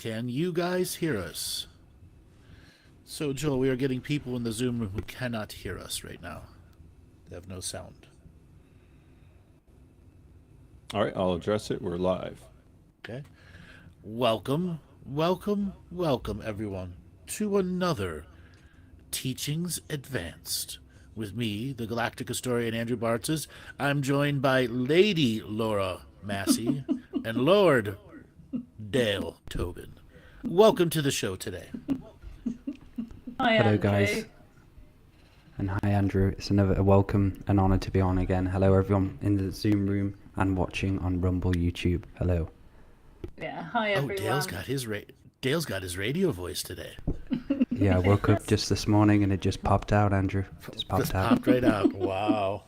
Can you guys hear us? So, Joel, we are getting people in the Zoom room who cannot hear us right now. They have no sound. All right, I'll address it. We're live. Okay. Welcome, everyone, to another Teachings Advanced. With me, the Galactic Historian Andrew Bartzes. I'm joined by Lady Laura Massey and Lord Dale Tobin. Welcome to the show today. Hi, Hello, Andrew. guys. And hi, Andrew. It's a welcome and honor to be on again. Hello, everyone in the Zoom room and watching on Rumble YouTube. Hello. Yeah, hi everyone. Oh, Dale's got his radio voice today. Yeah, I woke up just this morning and it just popped out, Andrew. Just popped out. Popped right out. Wow.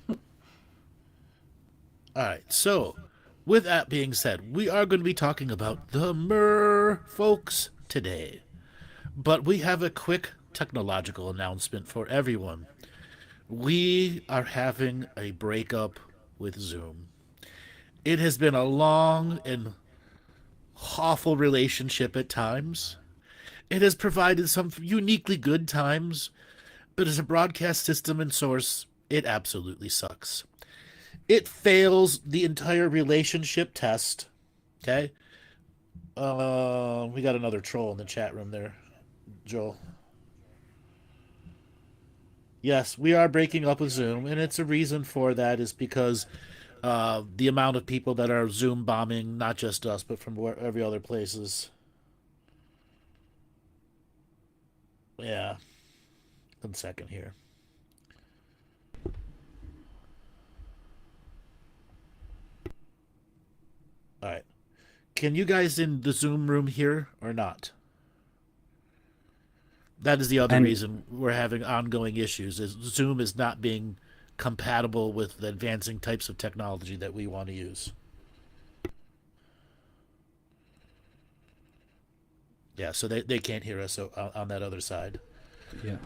All right, so with that being said, we are going to be talking about the Merfolks today. But we have a quick technological announcement for everyone. We are having a breakup with Zoom. It has been a long and awful relationship at times. It has provided some uniquely good times, but as a broadcast system and source, it absolutely sucks. It fails the entire relationship test. Okay? We got another troll in the chat room there, Joel. Yes, we are breaking up with Zoom, and it's a reason for that is because the amount of people that are Zoom bombing, not just us, but from every other places. Yeah. 1 second here. All right. Can you guys in the Zoom room hear or not? That is the other reason we're having ongoing issues, is Zoom is not being compatible with the advancing types of technology that we want to use. Yeah, so they can't hear us on that other side. Yeah.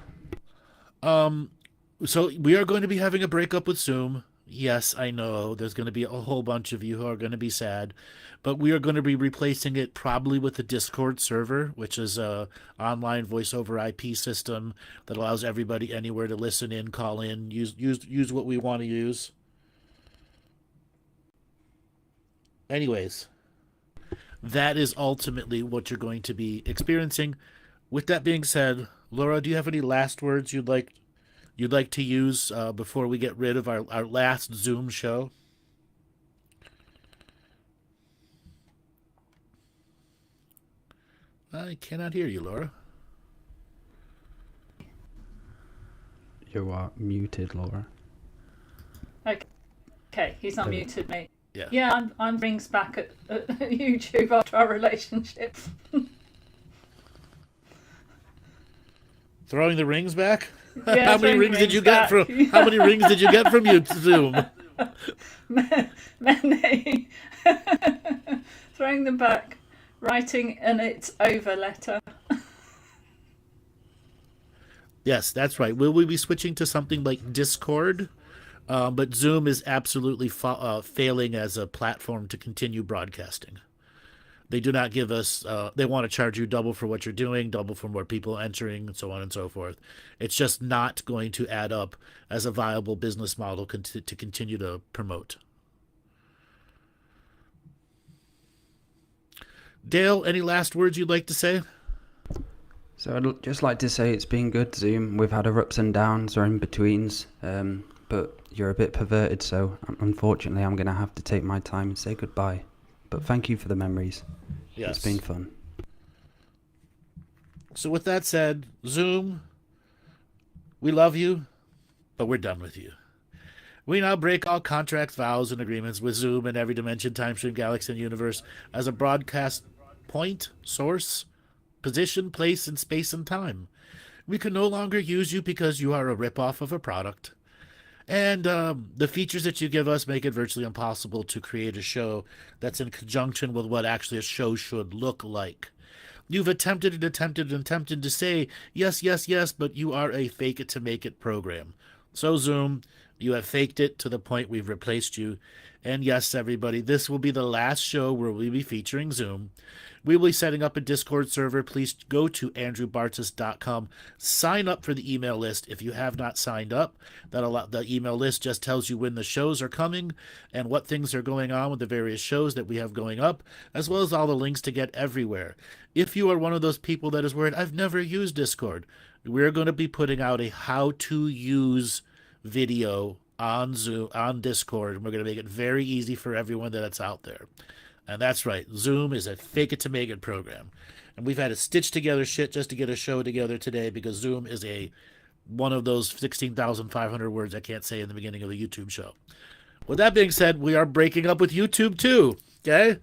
So we are going to be having a breakup with Zoom. Yes, I know there's going to be a whole bunch of you who are going to be sad, but we are going to be replacing it probably with a Discord server, which is a online voice over IP system that allows everybody anywhere to listen in, call in, use what we want to use. Anyways, that is ultimately what you're going to be experiencing. With that being said, Laura, do you have any last words you'd like to use before we get rid of our last Zoom show? I cannot hear you, Laura. You are muted, Laura. Okay, he's unmuted me. Yeah. Yeah, I'm brings back at YouTube after our relationship. Throwing the rings back? Yeah, How many rings did you get back. from How many rings did you get from you, Zoom? Many. Throwing them back, writing an "it's over" letter. Yes, that's right. Will we be switching to something like Discord? But Zoom is absolutely failing as a platform to continue broadcasting. They do not give us, they want to charge you double for what you're doing, double for more people entering, and so on and so forth. It's just not going to add up as a viable business model to continue to promote. Dale, any last words you'd like to say? So I'd just like to say it's been good, Zoom. We've had our ups and downs or in-betweens, but you're a bit perverted, so unfortunately I'm going to have to take my time and say goodbye. But thank you for the memories. Yes. It's been fun. So with that said, Zoom, we love you, but we're done with you. We now break all contracts, vows, and agreements with Zoom and every dimension, time stream, galaxy, and universe as a broadcast point, source, position, place, and space and time. We can no longer use you because you are a ripoff of a product. And the features that you give us make it virtually impossible to create a show that's in conjunction with what actually a show should look like. You've attempted to say, yes, but you are a fake-it-to-make-it program. So, Zoom, you have faked it to the point we've replaced you, And yes, everybody, this will be the last show where we'll be featuring Zoom. We will be setting up a Discord server. Please go to andrewbartzis.com. Sign up for the email list if you have not signed up. The email list just tells you when the shows are coming and what things are going on with the various shows that we have going up, as well as all the links to get everywhere. If you are one of those people that is worried, I've never used Discord, we're going to be putting out a how-to-use video on Zoom, on Discord, and we're going to make it very easy for everyone that's out there. And that's right, Zoom is a fake-it-to-make-it program. And we've had to stitch together shit just to get a show together today because Zoom is one of those 16,500 words I can't say in the beginning of a YouTube show. With that being said, we are breaking up with YouTube too, okay?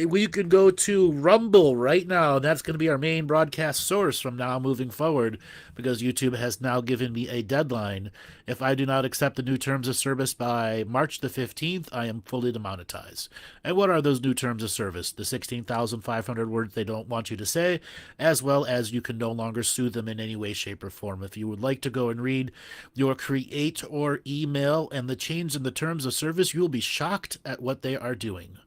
We could go to Rumble right now. That's going to be our main broadcast source from now moving forward because YouTube has now given me a deadline. If I do not accept the new terms of service by March the 15th, I am fully demonetized. And what are those new terms of service? The 16,500 words they don't want you to say, as well as you can no longer sue them in any way, shape, or form. If you would like to go and read your create or email and the change in the terms of service, you will be shocked at what they are doing.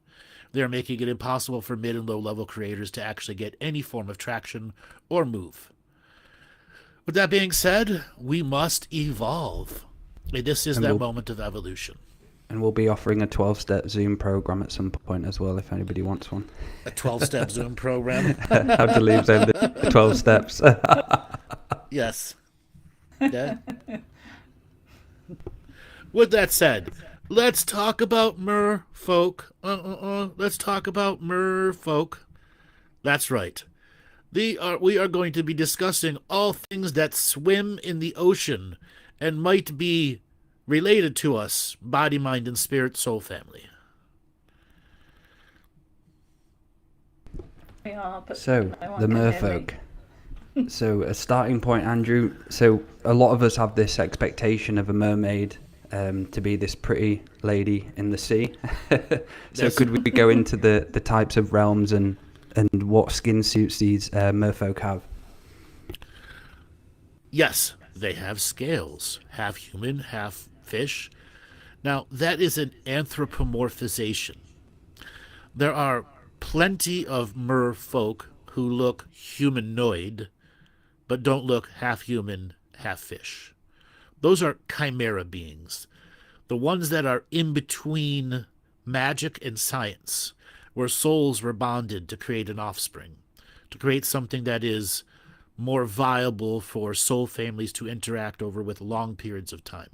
They're making it impossible for mid and low level creators to actually get any form of traction or move. With that being said, we must evolve. This is that moment of evolution. And we'll be offering a 12-step Zoom program at some point as well, if anybody wants one. A 12-step Zoom program? How to leave Zoom, the 12 steps. Yes. Yeah. With that said, let's talk about Merfolk. Let's talk about Merfolk. That's right. We are going to be discussing all things that swim in the ocean and might be related to us, body, mind, and spirit, soul family. We are, but So, no one the can hear Merfolk. me. So, a starting point, Andrew. So, a lot of us have this expectation of a mermaid to be this pretty lady in the sea. So, Yes. could we go into the types of realms and what skin suits these Merfolk have? Yes, they have scales, half human, half fish. Now, that is an anthropomorphization. There are plenty of merfolk who look humanoid, but don't look half human, half fish. Those are chimera beings. The ones that are in between magic and science, where souls were bonded to create an offspring, to create something that is more viable for soul families to interact over with long periods of time.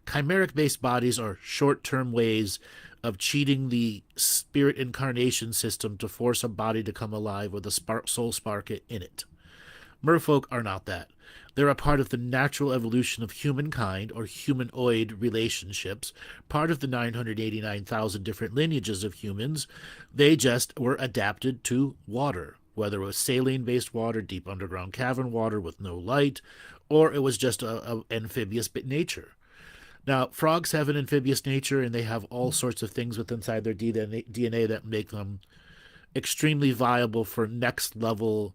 Chimeric-based bodies are short-term ways of cheating the spirit incarnation system to force a body to come alive with a soul spark in it. Merfolk are not that. They're a part of the natural evolution of humankind, or humanoid relationships, part of the 989,000 different lineages of humans. They just were adapted to water, whether it was saline-based water, deep underground cavern water with no light, or it was just a amphibious nature. Now, frogs have an amphibious nature, and they have all sorts of things within inside their DNA that make them extremely viable for next-level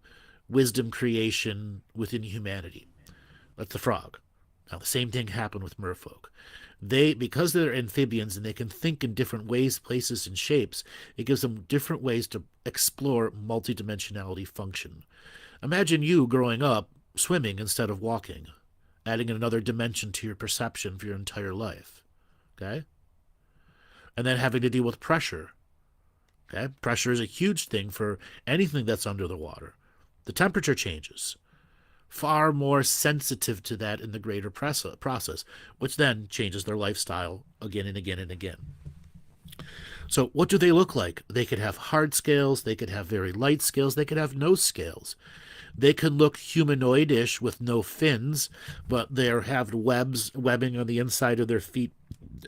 wisdom creation within humanity. That's the frog. Now, the same thing happened with merfolk. Because they're amphibians and they can think in different ways, places, and shapes, it gives them different ways to explore multidimensionality function. Imagine you growing up swimming instead of walking, adding another dimension to your perception for your entire life. Okay? And then having to deal with pressure. Okay? Pressure is a huge thing for anything that's under the water. The temperature changes. Far more sensitive to that in the greater process, which then changes their lifestyle again and again and again. So what do they look like? They could have hard scales, they could have very light scales, they could have no scales. They can look humanoid-ish with no fins, but they have webbing on the inside of their feet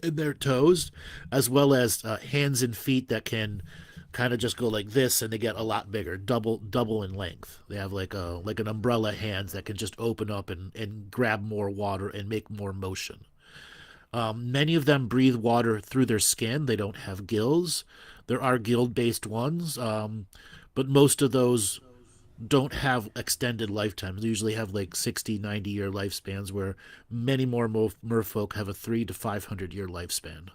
and their toes, as well as hands and feet that can kind of just go like this, and they get a lot bigger, double in length. They have like an umbrella hands that can just open up and grab more water and make more motion. Many of them breathe water through their skin. They don't have gills. There are gill-based ones, but most of those don't have extended lifetimes. They usually have like 60, 90-year lifespans, where many more merfolk have a 300 to 500-year lifespan.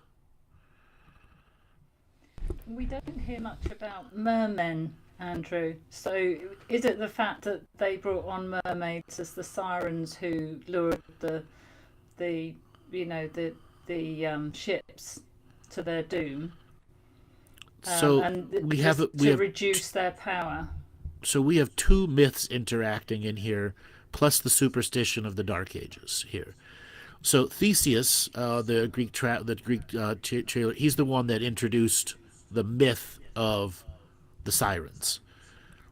We don't hear much about mermen, Andrew. So is it the fact that they brought on mermaids as the sirens who lured the ships to their doom, So and we just have to reduce their power? so we have two myths interacting in here, plus the superstition of the Dark Ages here. So Theseus, the Greek trailer, he's the one that introduced the myth of the sirens.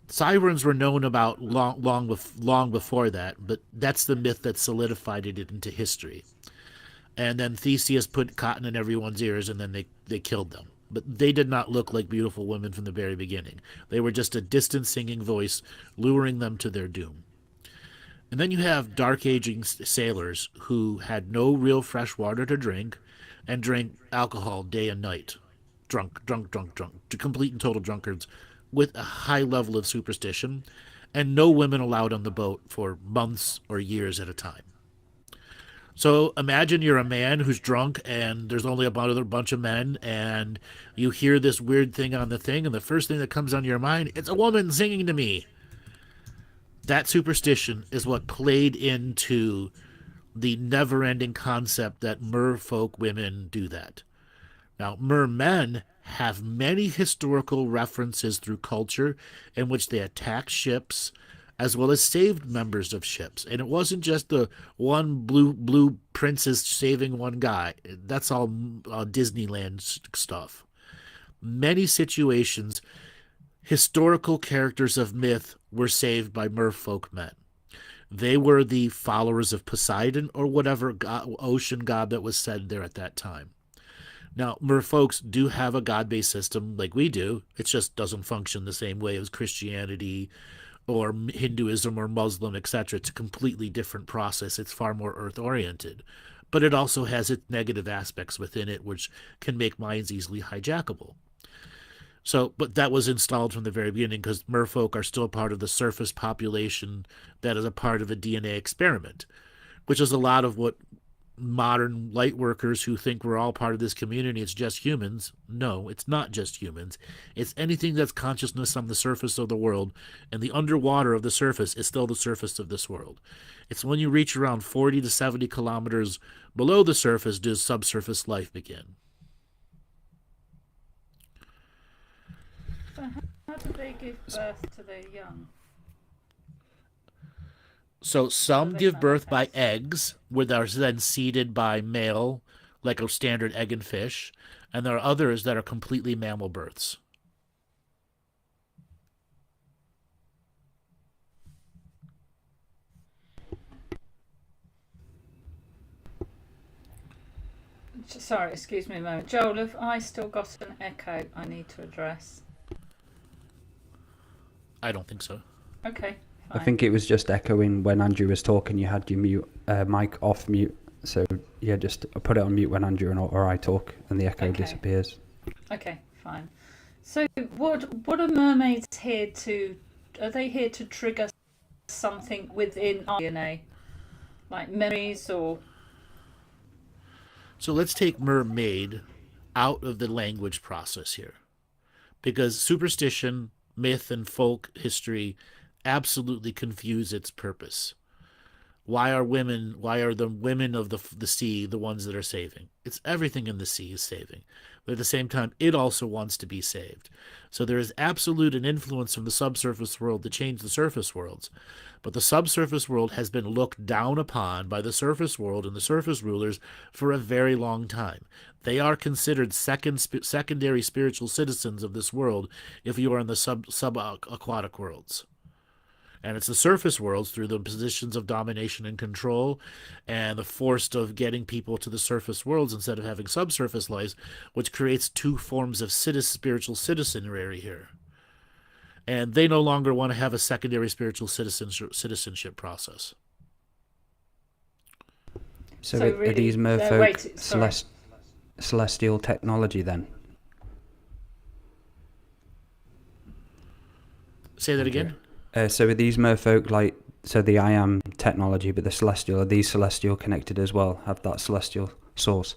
Sirens were known about long before that, but that's the myth that solidified it into history. And then Theseus put cotton in everyone's ears, and then they killed them. But they did not look like beautiful women from the very beginning. They were just a distant singing voice luring them to their doom. And then you have dark aging sailors who had no real fresh water to drink and drank alcohol day and night. Drunk, complete and total drunkards with a high level of superstition, and no women allowed on the boat for months or years at a time. So imagine you're a man who's drunk and there's only a bunch of men, and you hear this weird thing on the thing, and the first thing that comes on your mind, it's a woman singing to me. That superstition is what played into the never-ending concept that merfolk women do that. Now, mermen have many historical references through culture in which they attacked ships as well as saved members of ships. And it wasn't just the one blue princess saving one guy. That's all Disneyland stuff. Many situations, historical characters of myth were saved by merfolk men. They were the followers of Poseidon or whatever ocean god that was said there at that time. Now, merfolks do have a god-based system like we do. It just doesn't function the same way as Christianity or Hinduism or Muslim, etc. It's a completely different process. It's far more earth-oriented. But it also has its negative aspects within it, which can make minds easily hijackable. So, but that was installed from the very beginning because merfolk are still part of the surface population that is a part of a DNA experiment, which is a lot of what modern light workers who think we're all part of this community, it's just humans. No, it's not just humans. It's anything that's consciousness on the surface of the world, and the underwater of the surface is still the surface of this world. It's when you reach around 40 to 70 kilometers below the surface does subsurface life begin. So how do they give birth to their young? So some give birth by eggs, which are then seeded by male, like a standard egg and fish, and there are others that are completely mammal births. Sorry, excuse me a moment. Joel, have I still got an echo I need to address? I don't think so. Okay. I think it was just echoing when Andrew was talking. You had your mic off mute, so yeah, just put it on mute when Andrew or I talk, and the echo disappears. Okay, fine. So, what are mermaids here to? Are they here to trigger something within our DNA, like memories or? So let's take mermaid out of the language process here, because superstition, myth, and folk history absolutely confuse its purpose. Why are the women of the sea the ones that are saving? It's everything in the sea is saving. But at the same time, it also wants to be saved. So there is absolute an influence from the subsurface world to change the surface worlds. But the subsurface world has been looked down upon by the surface world and the surface rulers for a very long time. They are considered secondary spiritual citizens of this world if you are in the sub-aquatic worlds. And it's the surface worlds through the positions of domination and control and the force of getting people to the surface worlds instead of having subsurface lives, which creates two forms of spiritual citizenry here. And they no longer want to have a secondary spiritual citizenship process. So really, are these merfolk celestial technology then? Say that again? So are these merfolk the I am technology, but the celestial, are these celestial connected as well, have that celestial source?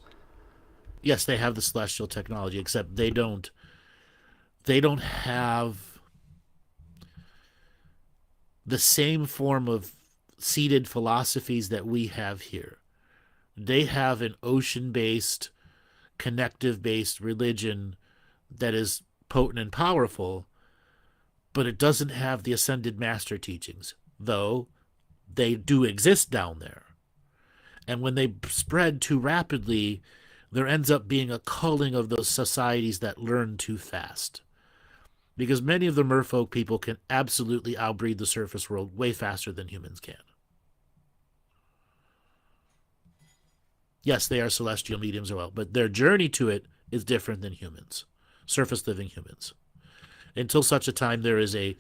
Yes, they have the celestial technology, except they don't they don't have the same form of seated philosophies that we have here. They have an ocean-based, connective-based religion that is potent and powerful, but it doesn't have the ascended master teachings, though they do exist down there. And when they spread too rapidly, there ends up being a culling of those societies that learn too fast. Because many of the merfolk people can absolutely outbreed the surface world way faster than humans can. Yes, they are celestial mediums as well, but their journey to it is different than humans, surface living humans. Until such a time there is a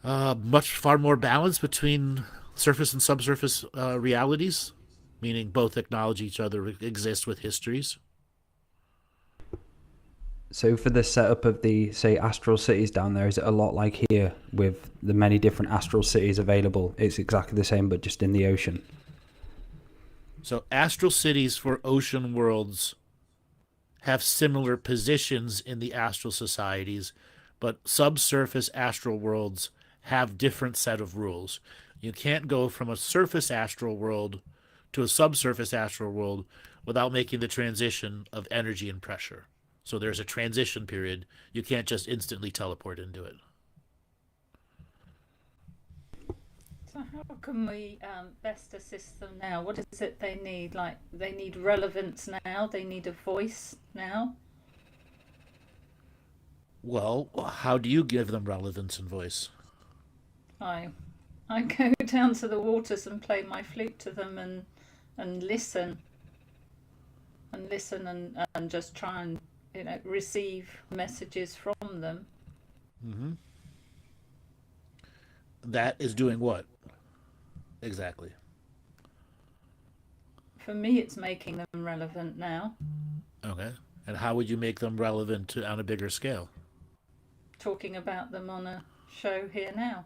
far more balance between surface and subsurface realities, meaning both acknowledge each other, exist with histories. So for the setup of the, say, astral cities down there, is it a lot like here with the many different astral cities available? It's exactly the same, but just in the ocean. So astral cities for ocean worlds have similar positions in the astral societies, but subsurface astral worlds have different set of rules. You can't go from a surface astral world to a subsurface astral world without making the transition of energy and pressure. So there's a transition period. You can't just instantly teleport into it. So how can we best assist them now? What is it they need? Like, they need relevance now? They need a voice now? Well, how do you give them relevance and voice? I go down to the waters and play my flute to them and listen. And listen and just try and, receive messages from them. Mm-hmm. That is doing what? Exactly. For me, it's making them relevant now. Okay. And how would you make them relevant on a bigger scale? Talking about them on a show here now.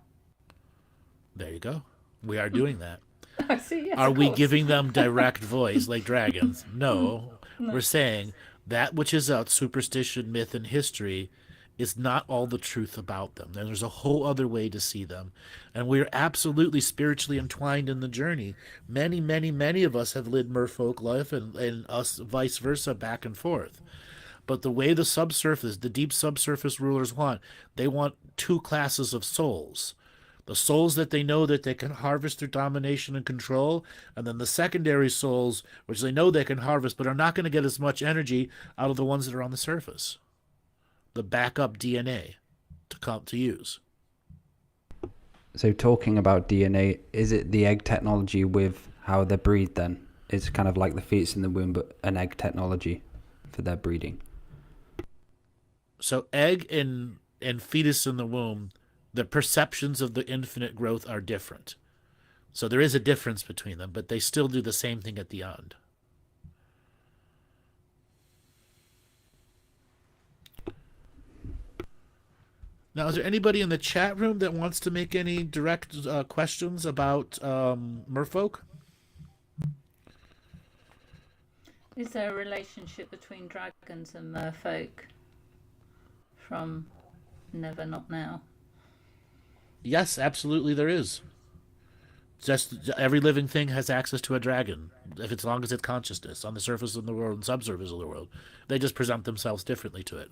There you go. We are doing that. I see, yes, Are of we course. giving them direct voice like dragons? No. We're saying that which is out superstition, myth, and history is not all the truth about them. And there's a whole other way to see them. And we're absolutely spiritually entwined in the journey. Many, many, many of us have lived merfolk life and us vice versa, back and forth. But the way the subsurface, the deep subsurface rulers want, they want two classes of souls. The souls that they know that they can harvest through domination and control, and then the secondary souls, which they know they can harvest, but are not going to get as much energy out of the ones that are on the surface. The backup DNA to use. So talking about DNA, is it the egg technology with how they breed then? It's kind of like the fetus in the womb, but an egg technology for their breeding. So egg and fetus in the womb, the perceptions of the infinite growth are different. So there is a difference between them, but they still do the same thing at the end. Now, is there anybody in the chat room that wants to make any direct questions about merfolk? Is there a relationship between dragons and merfolk from Never Not Now? Yes, absolutely there is. Just every living thing has access to a dragon, as long as it's consciousness, on the surface of the world and subsurface of the world. They just present themselves differently to it.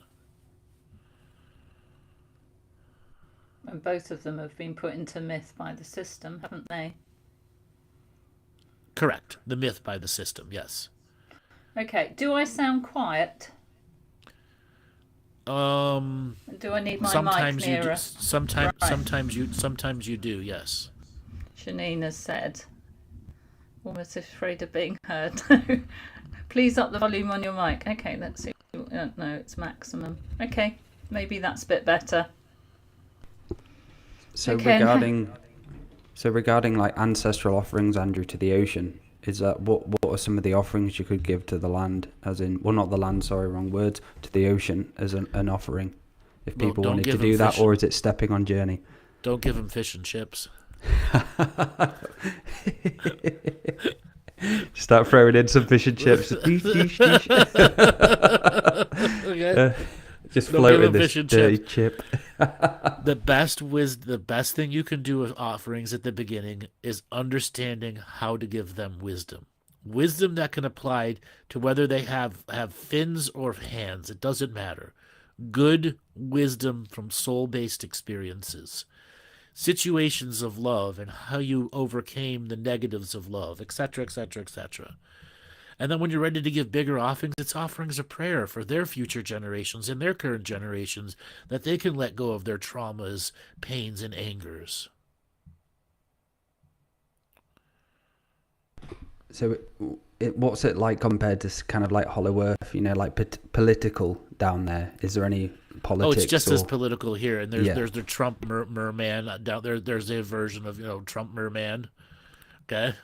And both of them have been put into myth by the system, haven't they? Correct. The myth by the system, yes. Okay, do I sound quiet? Do I need my Sometimes mic you do. nearer? Sometimes you do, yes. Shanine has said, almost afraid of being heard. Please up the volume on your mic. Okay, let's see. No, it's maximum. Okay, maybe that's a bit better. So Okay, regarding like ancestral offerings, Andrew, to the ocean, is that what are some of the offerings you could give to the land, as in, well, not the land, sorry, wrong words, to the ocean as an offering, if Well, people don't wanted to give 'em do that, fish. or is it stepping on journey? Don't give them fish and chips. Start throwing in some fish and chips. Okay. Just No floating Balaam this fish and dirty chips. chip. The best thing you can do with offerings at the beginning is understanding how to give them wisdom. Wisdom that can apply to whether they have fins or hands. It doesn't matter. Good wisdom from soul-based experiences. Situations of love and how you overcame the negatives of love, etc., etc., etc. And then when you're ready to give bigger offerings, it's offerings of prayer for their future generations and their current generations, that they can let go of their traumas, pains, and angers. So, what's it like compared to kind of like Hollow Earth? You know, like political down there. Is there any politics? Oh, it's just or... as political here. And there's Yeah. there's the Trump merman down there. There's a version of Trump merman. Okay.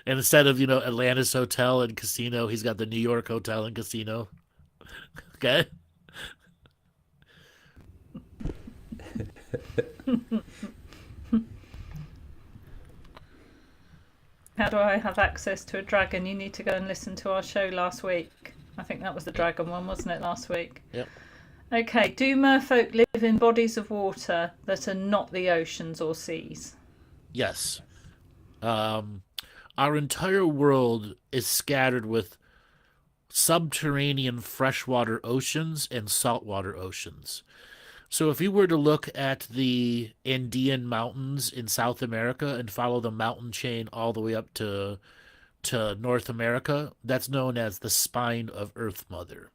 And instead of Atlantis Hotel and Casino, he's got the New York Hotel and Casino. Okay. How do I have access to a dragon? You need to go and listen to our show last week. I think that was the dragon one, wasn't it, last week? Yep. Okay, do merfolk live in bodies of water that are not the oceans or seas? Yes. Our entire world is scattered with subterranean freshwater oceans and saltwater oceans. So if you were to look at the Andean Mountains in South America and follow the mountain chain all the way up to North America, that's known as the spine of Earth Mother.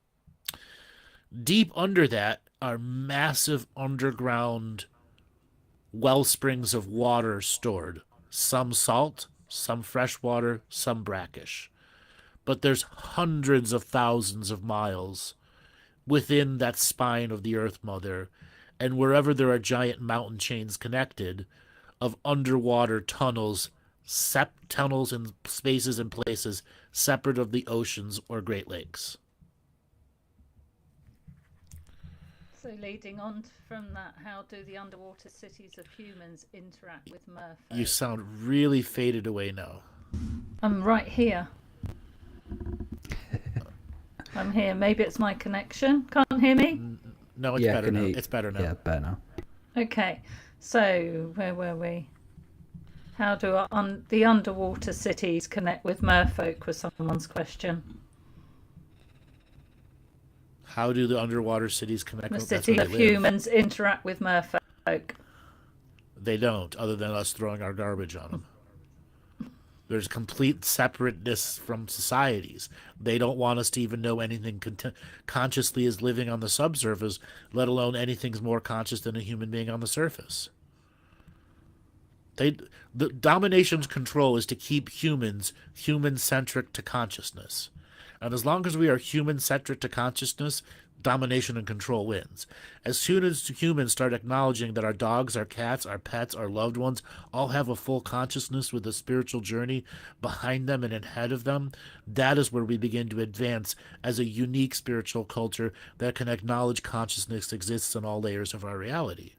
Deep under that are massive underground well springs of water stored, some salt, some freshwater, some brackish. But there's hundreds of thousands of miles within that spine of the Earth Mother, and wherever there are giant mountain chains connected, of underwater tunnels, tunnels and spaces and places separate of the oceans or Great Lakes. So leading on from that, how do the underwater cities of humans interact with merfolk? You sound really faded away now. I'm right here. I'm here. Maybe it's my connection. Can't hear me? No, it's better now. It's better now. Yeah, better now. Okay. So where were we? How do the underwater cities connect with merfolk was someone's question. How do the underwater cities connect? The That's city where of they live. humans interact with merfolk. They don't, other than us throwing our garbage on them. There's complete separateness from societies. They don't want us to even know anything consciously is living on the subsurface, let alone anything's more conscious than a human being on the surface. The domination's control is to keep humans human-centric to consciousness. And as long as we are human-centric to consciousness, domination and control wins. As soon as humans start acknowledging that our dogs, our cats, our pets, our loved ones all have a full consciousness with a spiritual journey behind them and ahead of them, that is where we begin to advance as a unique spiritual culture that can acknowledge consciousness exists in all layers of our reality.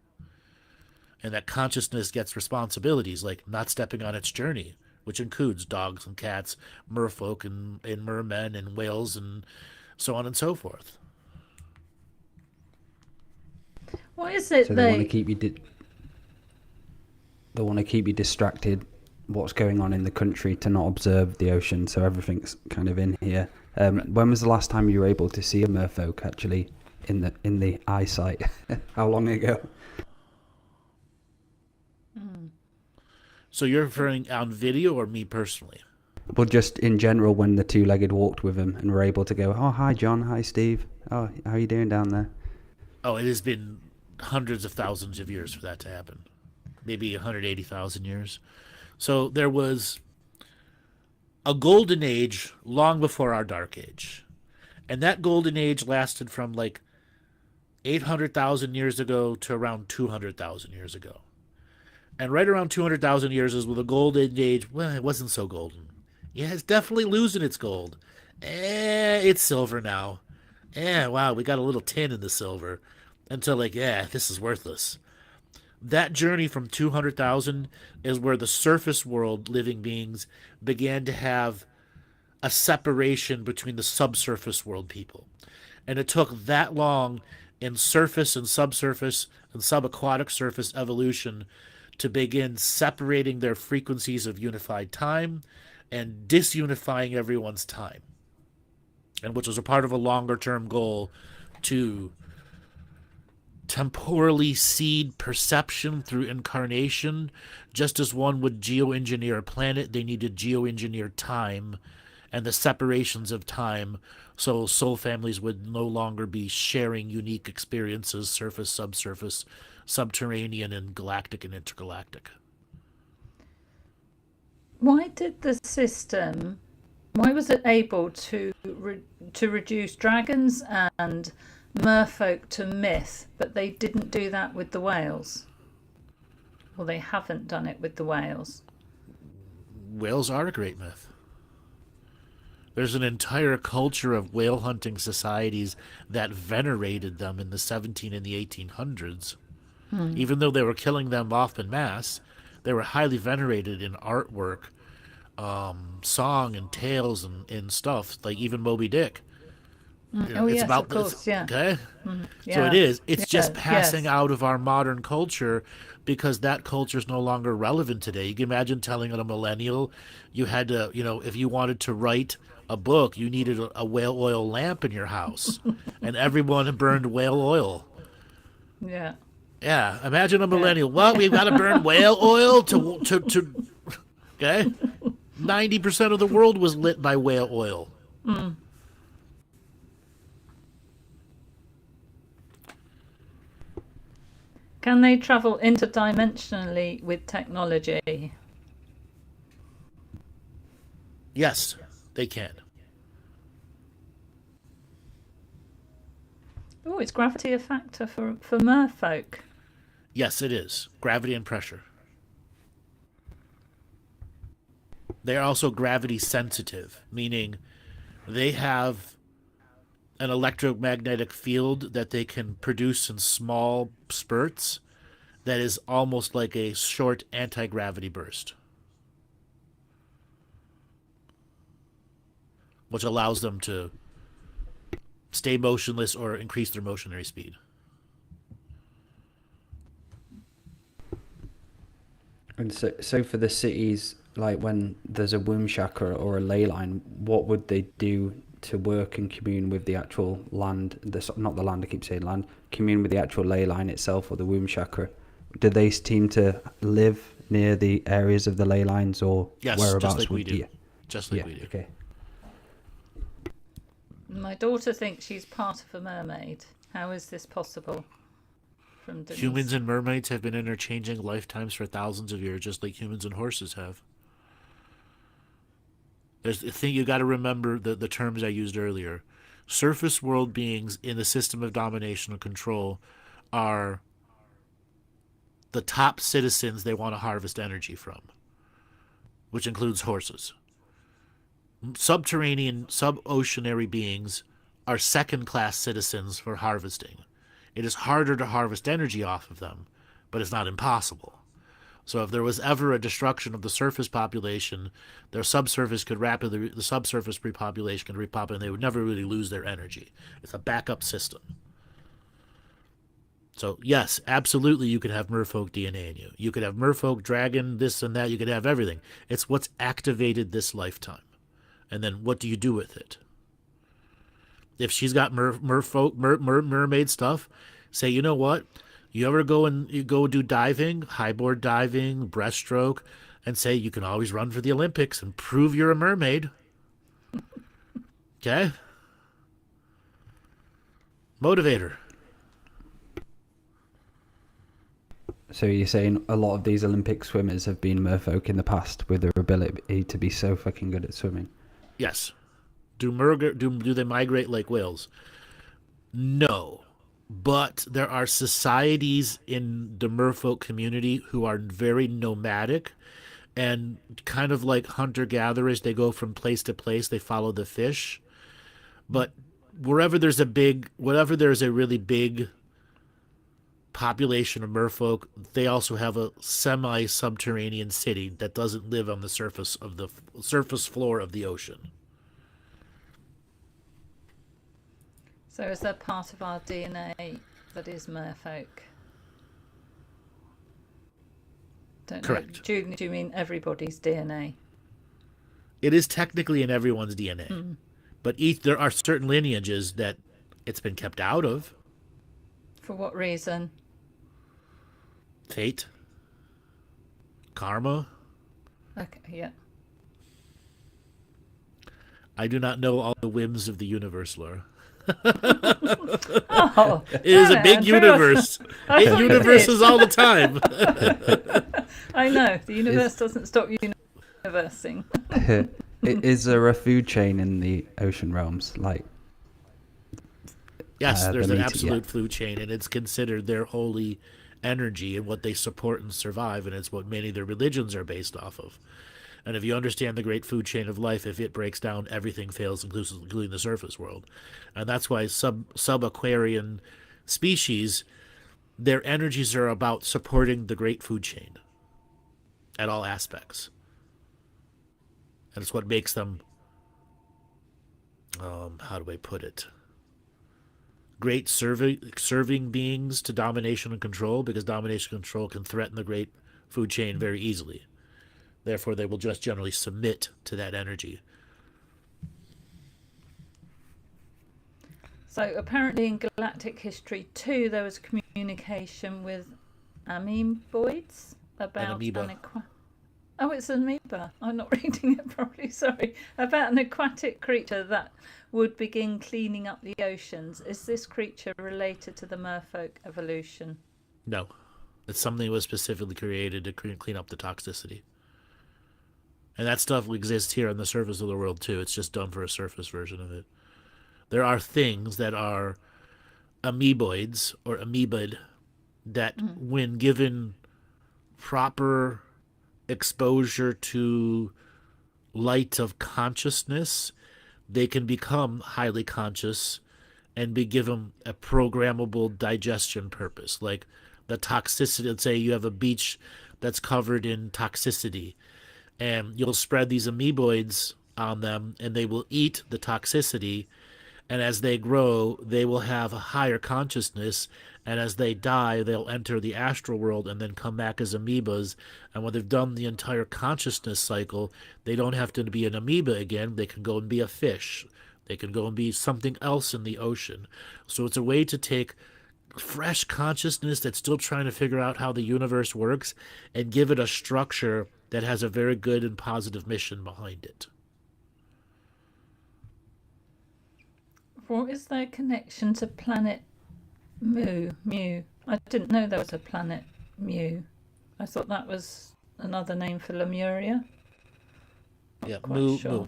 And that consciousness gets responsibilities like not stepping on its journey, which includes dogs and cats, merfolk and mermen and whales and so on and so forth. What is it So they want to keep you. They want to keep you distracted. What's going on in the country to not observe the ocean? So everything's kind of in here. When was the last time you were able to see a merfolk actually in the eyesight? How long ago? So you're referring on video or me personally? Well, just in general, when the two-legged walked with him and were able to go, oh, hi, John. Hi, Steve. Oh, how are you doing down there? Oh, it has been hundreds of thousands of years for that to happen. Maybe 180,000 years. So there was a golden age long before our dark age. And that golden age lasted from like 800,000 years ago to around 200,000 years ago. And right around 200,000 years is with the golden age. Well, it wasn't so golden. Yeah, it's definitely losing its gold. It's silver now. Wow, we got a little tin in the silver. Until this is worthless. That journey from 200,000 is where the surface world living beings began to have a separation between the subsurface world people. And it took that long in surface and subsurface and subaquatic surface evolution to begin separating their frequencies of unified time and disunifying everyone's time. And which was a part of a longer term goal to temporally seed perception through incarnation. Just as one would geoengineer a planet, they needed geoengineer time and the separations of time, so soul families would no longer be sharing unique experiences, surface, subsurface, subterranean, and galactic and intergalactic. Why did the system? Why was it able to reduce dragons and merfolk to myth, but they didn't do that with the whales? Well, they haven't done it with the whales. Whales are a great myth. There's an entire culture of whale hunting societies that venerated them in the 17 and the 1800s. Even though they were killing them off en masse, they were highly venerated in artwork, song and tales and stuff, like even Moby Dick. Oh, It's yes, about of course, this, yeah. okay? Yeah. So it is. It's just Yeah, passing yes. out of our modern culture because that culture is no longer relevant today. You can imagine telling a millennial you had to, if you wanted to write a book, you needed a whale oil lamp in your house, and everyone burned whale oil. Yeah. Yeah, imagine a millennial. Well, we've got to burn whale oil to okay? 90% of the world was lit by whale oil. Can they travel interdimensionally with technology? Yes, they can. Oh, is gravity a factor for merfolk? Yes, it is. Gravity and pressure. They are also gravity sensitive, meaning they have an electromagnetic field that they can produce in small spurts that is almost like a short anti-gravity burst, which allows them to stay motionless or increase their motionary speed. And so for the cities, like when there's a womb chakra or a ley line, what would they do to work and commune with the actual land? Not the land, I keep saying land. Commune with the actual ley line itself or the womb chakra. Do they seem to live near the areas of the ley lines or Yes, whereabouts? just like we do. Yeah. Just like we do. Okay. My daughter thinks she's part of a mermaid. How is this possible? From Denise. Humans and mermaids have been interchanging lifetimes for thousands of years, just like humans and horses have. There's the thing you got to remember, the terms I used earlier. Surface world beings in the system of domination and control are the top citizens they want to harvest energy from, which includes horses. Subterranean, sub-oceanary beings are second-class citizens for harvesting. It is harder to harvest energy off of them, but it's not impossible. So if there was ever a destruction of the surface population, their subsurface could rapidly, the subsurface repopulation could repopulate, and they would never really lose their energy. It's a backup system. So yes, absolutely, you could have merfolk DNA in you. You could have merfolk, dragon, this and that. You could have everything. It's what's activated this lifetime. And then what do you do with it? If she's got mermaid stuff, say, you know what? You ever you go do diving, highboard diving, breaststroke, and say you can always run for the Olympics and prove you're a mermaid. Okay? Motivator. So you're saying a lot of these Olympic swimmers have been merfolk in the past with their ability to be so fucking good at swimming? Yes. Do they migrate like whales? No. But there are societies in the merfolk community who are very nomadic and kind of like hunter-gatherers. They go from place to place. They follow the fish. But wherever there's a really big population of merfolk, they also have a semi-subterranean city that doesn't live on the surface floor of the ocean. So is there part of our DNA that is merfolk? Don't know. Correct. Do you mean everybody's DNA? It is technically in everyone's DNA. But there are certain lineages that it's been kept out of. For what reason? Fate. Karma. Okay, yeah. I do not know all the whims of the universe, Laura. Oh, It is a big Andrew. universe. I It thought you universes all the time. I know the universe doesn't stop universing. Is there a food chain in the ocean realms? Like, Yes, there's an the meteor- absolute food chain, and it's considered their holy energy and what they support and survive, and it's what many of their religions are based off of. And if you understand the great food chain of life, if it breaks down, everything fails, including the surface world. And that's why sub-Aquarian species, their energies are about supporting the great food chain at all aspects. And it's what makes them, how do I put it? Great serving beings to domination and control, because domination and control can threaten the great food chain very easily. Therefore, they will just generally submit to that energy. So apparently in Galactic History 2 there was communication with amoeboids about amoeba. Oh, it's an amoeba. I'm not reading it properly, sorry. About an aquatic creature that would begin cleaning up the oceans. Is this creature related to the merfolk evolution? No. It's something that was specifically created to clean up the toxicity. And that stuff exists here on the surface of the world too. It's just done for a surface version of it. There are things that are amoeboids or amoebid that when given proper exposure to light of consciousness, they can become highly conscious and be given a programmable digestion purpose. Like the toxicity, let's say you have a beach that's covered in toxicity, and you'll spread these amoeboids on them, and they will eat the toxicity, and as they grow, they will have a higher consciousness, and as they die, they'll enter the astral world and then come back as amoebas, and when they've done the entire consciousness cycle, they don't have to be an amoeba again. They can go and be a fish. They can go and be something else in the ocean. So it's a way to take fresh consciousness that's still trying to figure out how the universe works and give it a structure that has a very good and positive mission behind it. What is their connection to planet Mu? I didn't know there was a planet Mu. I thought that was another name for Lemuria. Not Yeah, quite Mu. sure.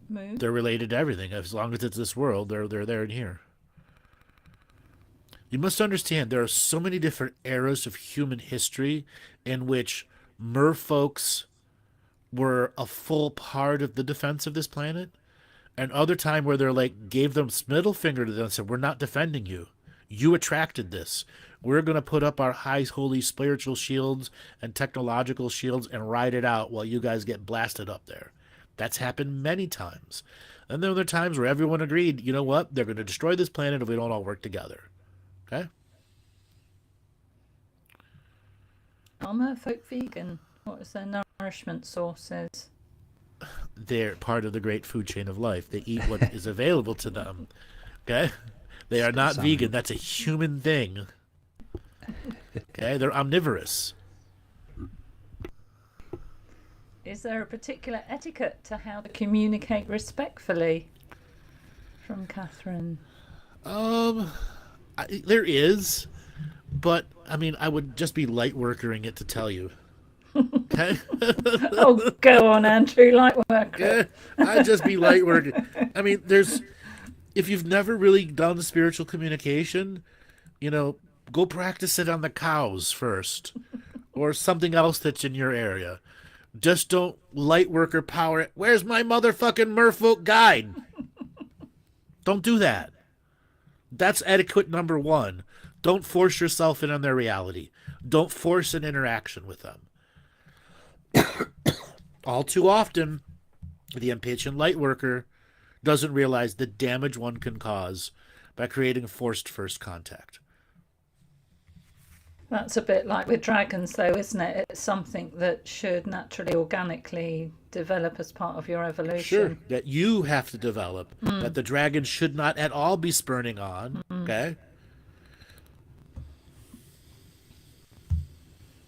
Mu. They're related to everything. As long as it's this world, they're there and here. You must understand there are so many different eras of human history in which merfolks were a full part of the defense of this planet, and other time where they're like gave them middle finger to them and said, "We're not defending you. You attracted this. We're going to put up our high holy spiritual shields and technological shields and ride it out while you guys get blasted up there." That's happened many times. And there are other times where everyone agreed, you know what, they're going to destroy this planet if we don't all work together. Okay? Are merfolk vegan? What is their nourishment sources? They're part of the great food chain of life. They eat what is available to them. Okay? They are not vegan. That's a human thing. Okay? They're omnivorous. Is there a particular etiquette to how to communicate respectfully? From Catherine. There is, but I mean, I would just be light workering it to tell you. Okay? Oh, go on, Andrew, light worker. I'd just be light working. I mean, if you've never really done spiritual communication, go practice it on the cows first, or something else that's in your area. Just don't light worker power it. Where's my motherfucking merfolk guide? Don't do that. That's etiquette number 1. Don't force yourself in on their reality. Don't force an interaction with them. All too often, the impatient light worker doesn't realize the damage one can cause by creating forced first contact. That's a bit like with dragons, though, isn't it? It's something that should naturally, organically develop as part of your evolution. Sure, that you have to develop, that the dragon should not at all be spurning on, okay?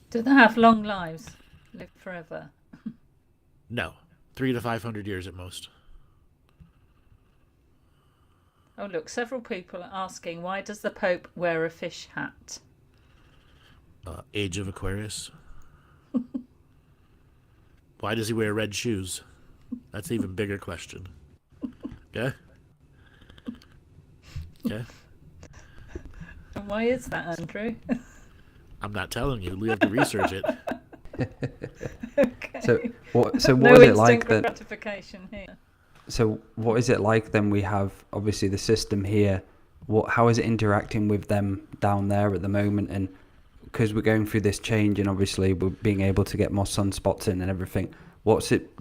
Do they have long lives? Live forever? No, 300 to 500 years at most. Oh, look, several people are asking, why does the Pope wear a fish hat? Age of Aquarius. Why does he wear red shoes? That's an even bigger question. Okay? Okay? And why is that, Andrew? I'm not telling you. We have to research it. Okay. So what No is it like instant that? gratification here. So what is it like then? We have obviously the system here. How is it interacting with them down there at the moment? And because we're going through this change, and obviously we're being able to get more sunspots in and everything. What's it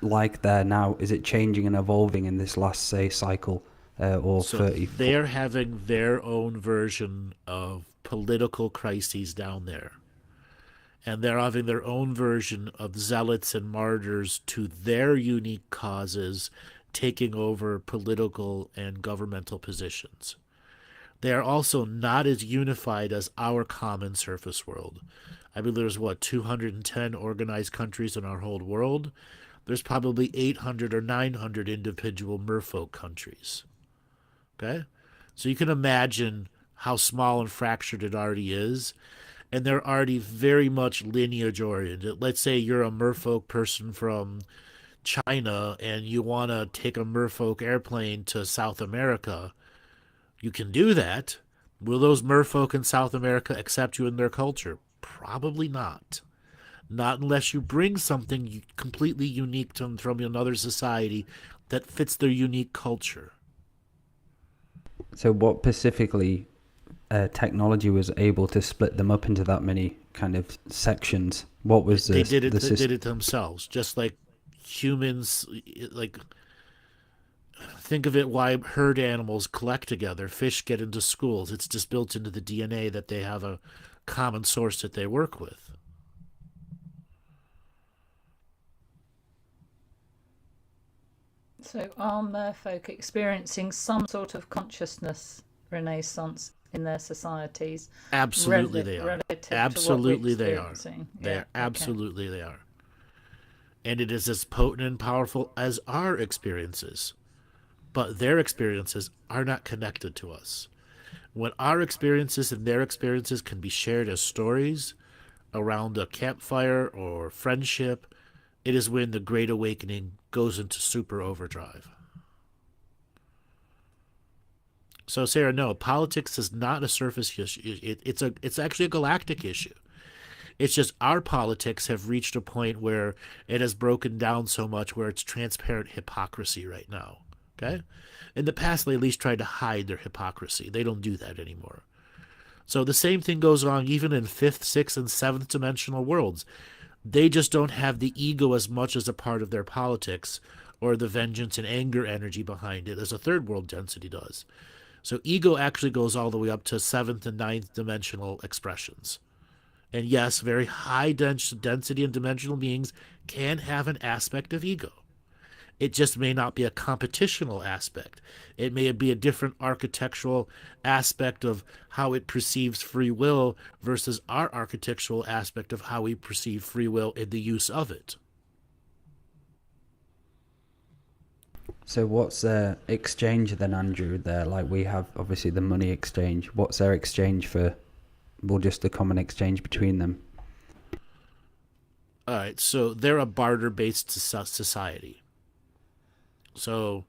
like there now? Is it changing and evolving in this last, say, cycle or So 30? they're having their own version of political crises down there. And they're having their own version of zealots and martyrs to their unique causes taking over political and governmental positions. They are also not as unified as our common surface world. I believe there's, 210 organized countries in our whole world? There's probably 800 or 900 individual merfolk countries. Okay? So you can imagine how small and fractured it already is. And they're already very much lineage oriented. Let's say you're a merfolk person from China and you want to take a merfolk airplane to South America. You can do that. Will those merfolk in South America accept you in their culture? Probably not. Not unless you bring something completely unique to them from another society that fits their unique culture. So what specifically technology was able to split them up into that many kind of sections? What was They did it. the They system? did it themselves, just like humans. Like, think of it: why herd animals collect together. Fish get into schools. It's just built into the DNA that they have a common source that they work with. So are merfolk experiencing some sort of consciousness renaissance in their societies? Absolutely, they are. Relative Absolutely, to what they we're are. experiencing? They Yeah, are. Absolutely, they are. And it is as potent and powerful as our experiences. But their experiences are not connected to us. When our experiences and their experiences can be shared as stories around a campfire or friendship, it is when the Great Awakening goes into super overdrive. So, Sarah, no, politics is not a surface issue. It's actually a galactic issue. It's just our politics have reached a point where it has broken down so much where it's transparent hypocrisy right now. Okay? In the past, they at least tried to hide their hypocrisy. They don't do that anymore. So the same thing goes on even in 5th, 6th, and 7th dimensional worlds. They just don't have the ego as much as a part of their politics or the vengeance and anger energy behind it as a third world density does. So ego actually goes all the way up to 7th and 9th dimensional expressions. And yes, very high density and dimensional beings can have an aspect of ego. It just may not be a competitional aspect. It may be a different architectural aspect of how it perceives free will versus our architectural aspect of how we perceive free will in the use of it. So what's their exchange then, Andrew, there? Like we have obviously the money exchange. What's their exchange for, well, just the common exchange between them? All right, so they're a barter-based society. So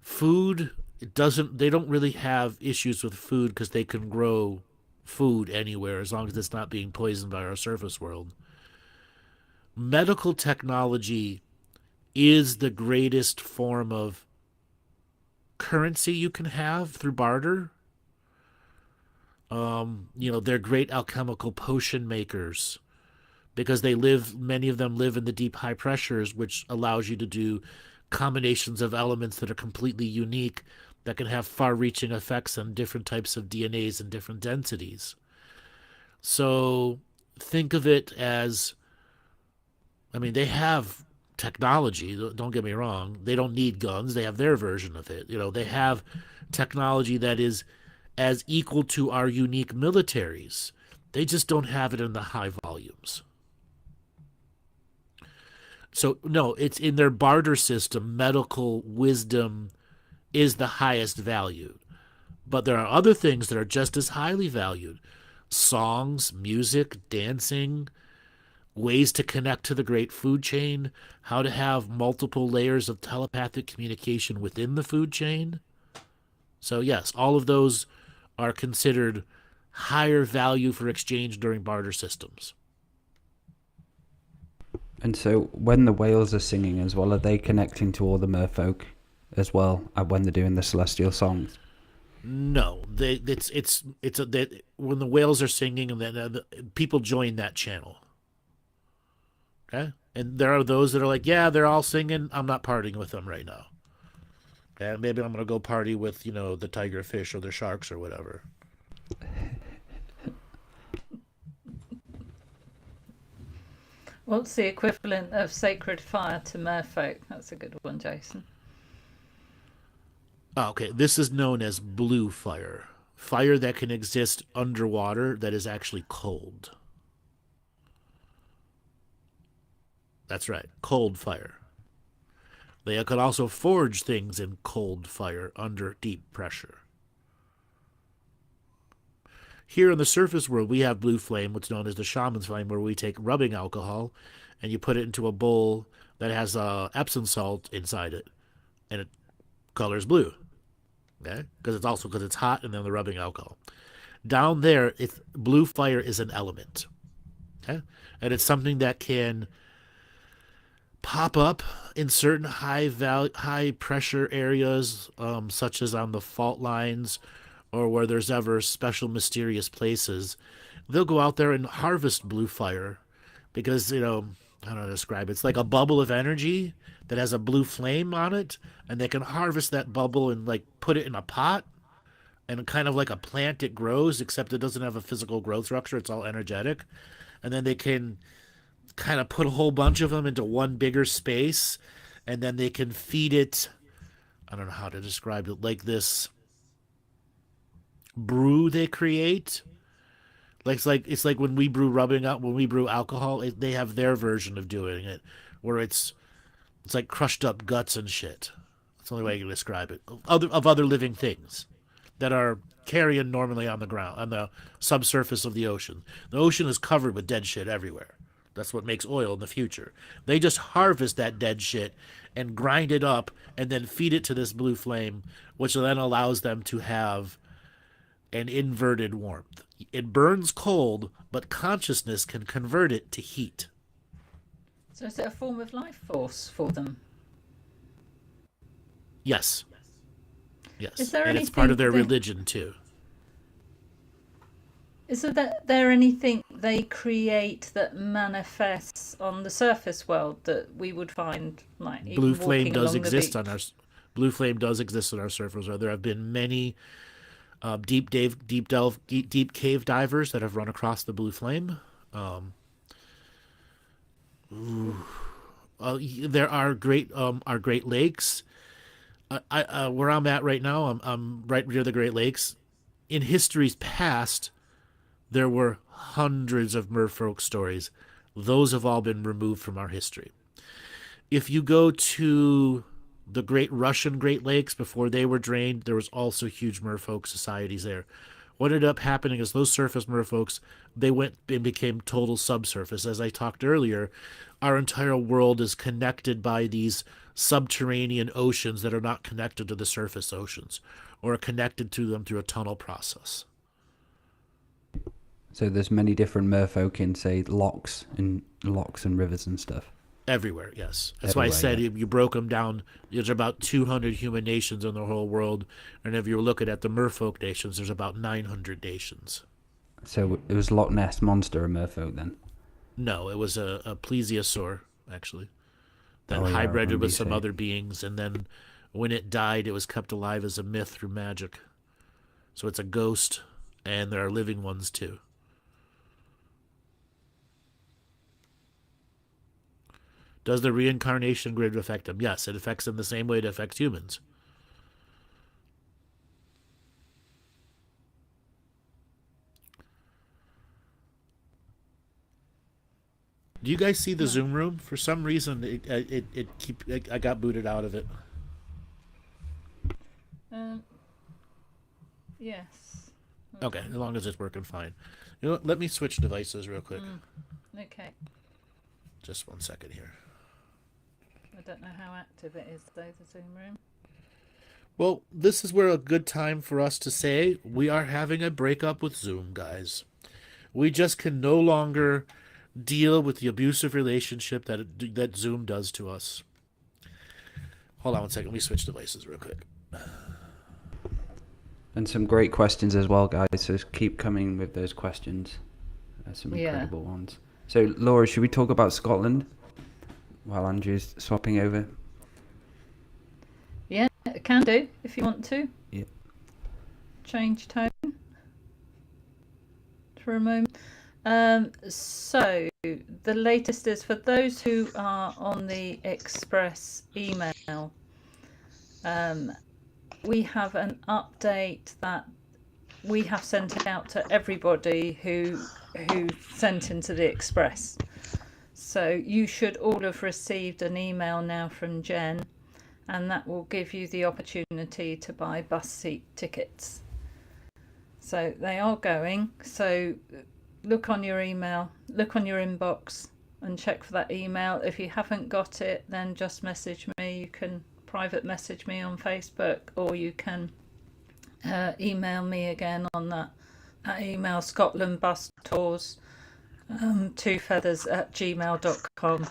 food, they don't really have issues with food because they can grow food anywhere as long as it's not being poisoned by our surface world. Medical technology is the greatest form of currency you can have through barter. They're great alchemical potion makers because many of them live in the deep high pressures, which allows you to do combinations of elements that are completely unique that can have far-reaching effects on different types of DNAs and different densities. So think of it as, I mean, they have technology, don't get me wrong. They don't need guns. They have their version of it. They have technology that is as equal to our unique militaries. They just don't have it in the high volumes. So, no, it's in their barter system. Medical wisdom is the highest valued. But there are other things that are just as highly valued. Songs, music, dancing, ways to connect to the great food chain, how to have multiple layers of telepathic communication within the food chain. So, yes, all of those are considered higher value for exchange during barter systems. And so when the whales are singing as well, are they connecting to all the merfolk as well when they're doing the celestial songs? No, when the whales are singing, and then people join that channel. Okay, and there are those that are like, yeah, they're all singing. I'm not partying with them right now. Okay, maybe I'm gonna go party with the tiger fish or the sharks or whatever. What's the equivalent of sacred fire to merfolk? That's a good one, Jason. Oh, okay, this is known as blue fire. Fire that can exist underwater that is actually cold. That's right, cold fire. They could also forge things in cold fire under deep pressure. Here in the surface world, we have blue flame, what's known as the shaman's flame, where we take rubbing alcohol and you put it into a bowl that has Epsom salt inside it, and it colors blue. Okay, because it's hot, and then the rubbing alcohol. Down there, blue fire is an element. Okay, and it's something that can pop up in certain high pressure areas, such as on the fault lines, or where there's ever special mysterious places. They'll go out there and harvest blue fire because, I don't know how to describe it. It's like a bubble of energy that has a blue flame on it, and they can harvest that bubble and put it in a pot, and kind of like a plant it grows, except it doesn't have a physical growth structure. It's all energetic. And then they can kind of put a whole bunch of them into one bigger space, and then they can feed it, I don't know how to describe it, like this brew they create. It's like when we brew alcohol, they have their version of doing it, where it's like crushed up guts and shit. That's the only way I can describe it. Of other living things that are carrion normally on the ground, on the subsurface of the ocean. The ocean is covered with dead shit everywhere. That's what makes oil in the future. They just harvest that dead shit and grind it up and then feed it to this blue flame, which then allows them to have an inverted warmth. It burns cold, but consciousness can convert it to heat. So is it a form of life force for them? Yes. Yes. Is there and it's part of their anything religion, too. Is there anything they create that manifests on the surface world that we would find even Blue flame walking does along the exist on beach? our blue flame does exist on our surface world. There have been many deep cave divers that have run across the blue flame. There are our Great Lakes. Where I'm at right now, I'm right near the Great Lakes. In history's past, there were hundreds of merfolk stories. Those have all been removed from our history. If you go to the Great Russian Great Lakes, before they were drained, there was also huge merfolk societies there. What ended up happening is those surface merfolks, they went and became total subsurface. As I talked earlier, our entire world is connected by these subterranean oceans that are not connected to the surface oceans, or are connected to them through a tunnel process. So there's many different merfolk in, say, locks and rivers and stuff. Everywhere, yes. That's why I said if you broke them down, there's about 200 human nations in the whole world. And if you're looking at the merfolk nations, there's about 900 nations. So it was Loch Ness Monster a merfolk then? No, it was a plesiosaur, actually, that I hybrided remember with you some saying. other beings. And then When it died, it was kept alive as a myth through magic. So it's a ghost, and there are living ones too. Does the reincarnation grid affect them? Yes, it affects them the same way it affects humans. Do you guys see the Zoom room? For some reason, I got booted out of it. Yes. Okay, as long as it's working fine. You know what? Let me switch devices real quick. Okay. Just 1 second here. I don't know how active it is though, the Zoom room. Well, this is where a good time for us to say we are having a breakup with Zoom, guys. We just can no longer deal with the abusive relationship that Zoom does to us. Hold on 1 second. Let me switch devices real quick. And some great questions as well, guys. So keep coming with those questions. Some incredible ones. So, Laura, should we talk about Scotland while Andrew's swapping over? Yeah, can do if you want to. Yeah. Change tone for a moment. So the latest is for those who are on the Express email. We have an update that we have sent out to everybody who sent into the Express. So you should all have received an email now from Jen, and that will give you the opportunity to buy bus seat tickets. So they are going. So look on your email, look on your inbox and check for that email. If you haven't got it, then just message me. You can private message me on Facebook, or you can email me again on that email, Scotland Bus Tours, 2feathers@gmail.com.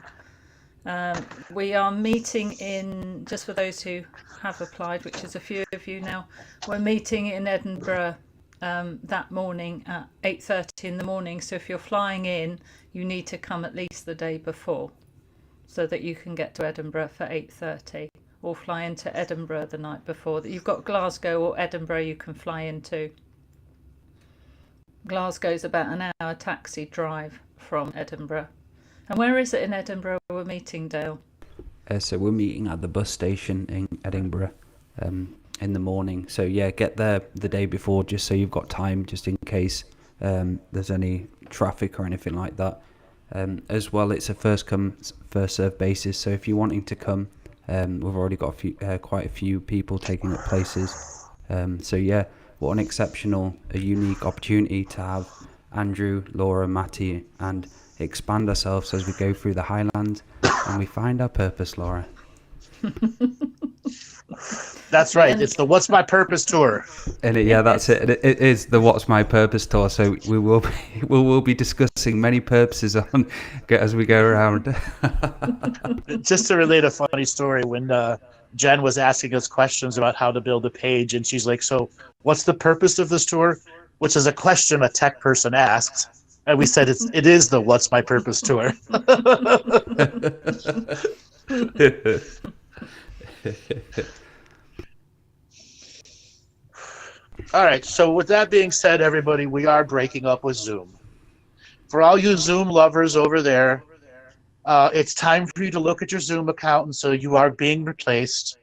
We are meeting in, just for those who have applied, which is a few of you now, we're meeting in Edinburgh that morning at 8:30 in the morning. So if you're flying in, you need to come at least the day before so that you can get to Edinburgh for 8:30, or fly into Edinburgh the night before. You've got Glasgow or Edinburgh you can fly into. Glasgow's about an hour taxi drive from Edinburgh. And where is it in Edinburgh we're meeting, Dale? So we're meeting at the bus station in Edinburgh in the morning. So yeah, get there the day before just so you've got time, just in case there's any traffic or anything like that. As well, it's a first come, first served basis. So if you're wanting to come, we've already got quite a few people taking up places. So yeah, what an exceptional, a unique opportunity to have Andrew, Laura, Matty, and expand ourselves as we go through the Highlands and we find our purpose, Laura. That's right. It's the What's My Purpose tour. And that's it. It is the What's My Purpose tour. So we will be discussing many purposes as we go around. Just to relate a funny story, when Jen was asking us questions about how to build a page, and she's like, "So, what's the purpose of this tour?" Which is a question a tech person asks, and we said it is the What's My Purpose tour. All right, so with that being said, everybody, we are breaking up with Zoom. For all you Zoom lovers over there, it's time for you to look at your Zoom account, and so you are being replaced.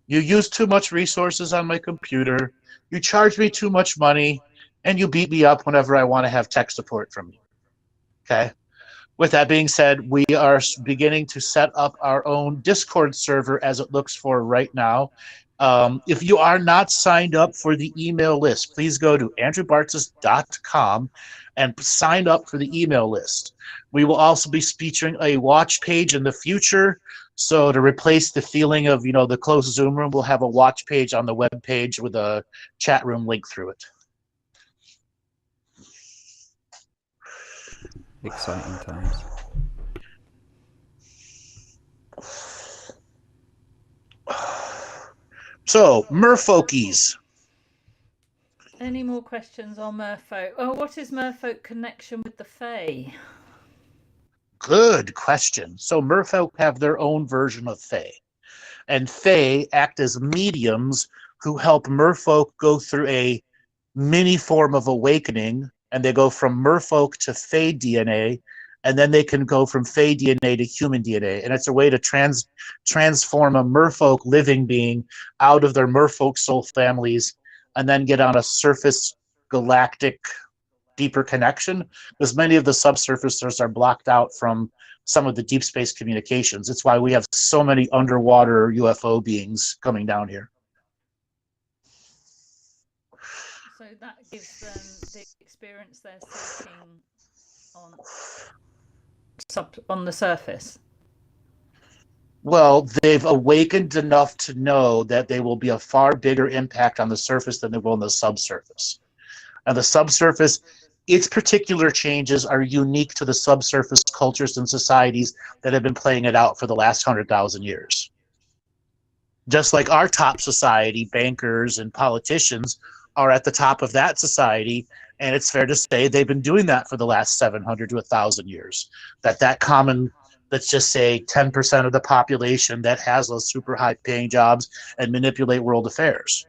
You use too much resources on my computer, you charge me too much money, and you beat me up whenever I want to have tech support from you. Okay? With that being said, we are beginning to set up our own Discord server as it looks for right now. If you are not signed up for the email list, please go to andrewbartzis.com and sign up for the email list. We will also be featuring a watch page in the future. So to replace the feeling of, the closed Zoom room, we'll have a watch page on the web page with a chat room link through it. Exciting times. So, Merfolkies. Any more questions on Merfolk? Oh, what is Merfolk connection with the Fae? Good question. So Merfolk have their own version of Fae. and Fae act as mediums who help merfolk go through a mini form of awakening, and they go from merfolk to Fae DNA, and then they can go from Fae DNA to human DNA, and it's a way to transform a merfolk living being out of their merfolk soul families, and then get on a surface galactic deeper connection, because many of the subsurfacers are blocked out from some of the deep space communications. It's why we have so many underwater UFO beings coming down here. So that gives them the experience they're seeking on the surface. Well, they've awakened enough to know that they will be a far bigger impact on the surface than they will on the subsurface. And the subsurface, its particular changes are unique to the subsurface cultures and societies that have been playing it out for the last 100,000 years. Just like our top society, bankers and politicians are at the top of that society, and it's fair to say they've been doing that for the last 700 to 1,000 years. That common, let's just say 10% of the population that has those super high paying jobs and manipulate world affairs.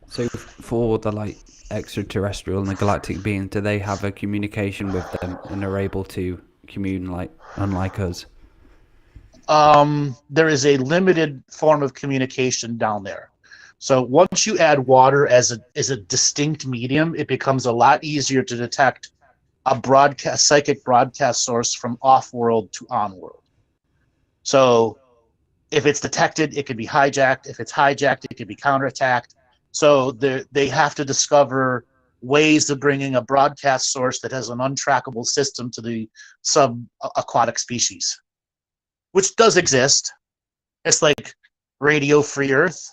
So for the like extraterrestrial and the galactic beings, do they have a communication with them and are able to commune like unlike us? There is a limited form of communication down there. So once you add water as a distinct medium, it becomes a lot easier to detect a psychic broadcast source from off-world to on-world. So if it's detected, it can be hijacked. If it's hijacked, it can be counterattacked. So they have to discover ways of bringing a broadcast source that has an untrackable system to the sub-aquatic species, which does exist. It's like Radio Free Earth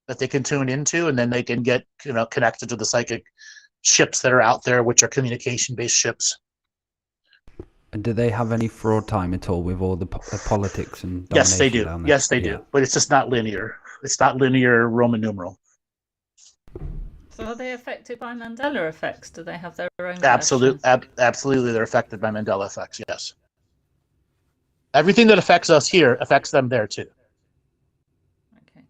that they can tune into, and then they can get connected to the psychic ships that are out there, which are communication-based ships. And do they have any fraud time at all with all the politics and domination? Yes, they do. Down there? Yes, they do. But it's just not linear. It's not linear Roman numeral. So are they affected by Mandela effects? Do they have their own? Absolutely, they're affected by Mandela effects. Yes. Everything that affects us here affects them there too. Okay.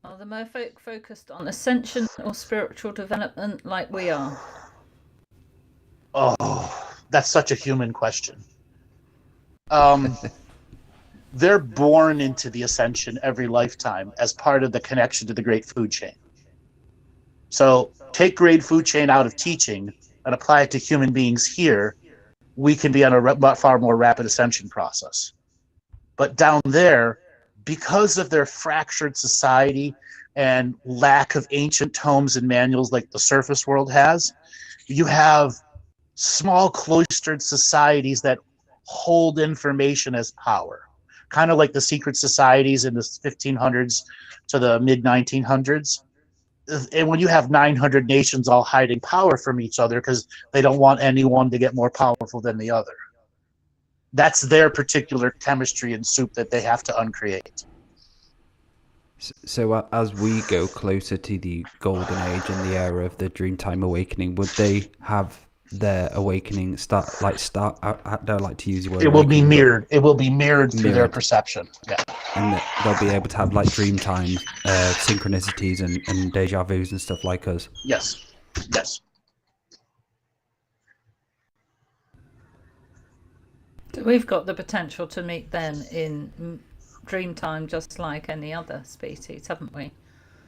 Are the Merfolk focused on ascension or spiritual development like we are? Oh, that's such a human question. They're born into the ascension every lifetime as part of the connection to the great food chain. So take great food chain out of teaching and apply it to human beings here, we can be on a far more rapid ascension process. But down there, because of their fractured society and lack of ancient tomes and manuals like the surface world has, you have small cloistered societies that hold information as power, kind of like the secret societies in the 1500s to the mid 1900s. And when you have 900 nations all hiding power from each other because they don't want anyone to get more powerful than the other, that's their particular chemistry and soup that they have to uncreate. So as we go closer to the golden age and the era of the Dreamtime awakening, would they have their awakening start? I don't like to use the word. It will be mirrored. It will be mirrored through their perception. Yeah. And they'll be able to have like Dreamtime synchronicities and deja vus and stuff like us. Yes. Yes. We've got the potential to meet them in Dreamtime just like any other species, haven't we?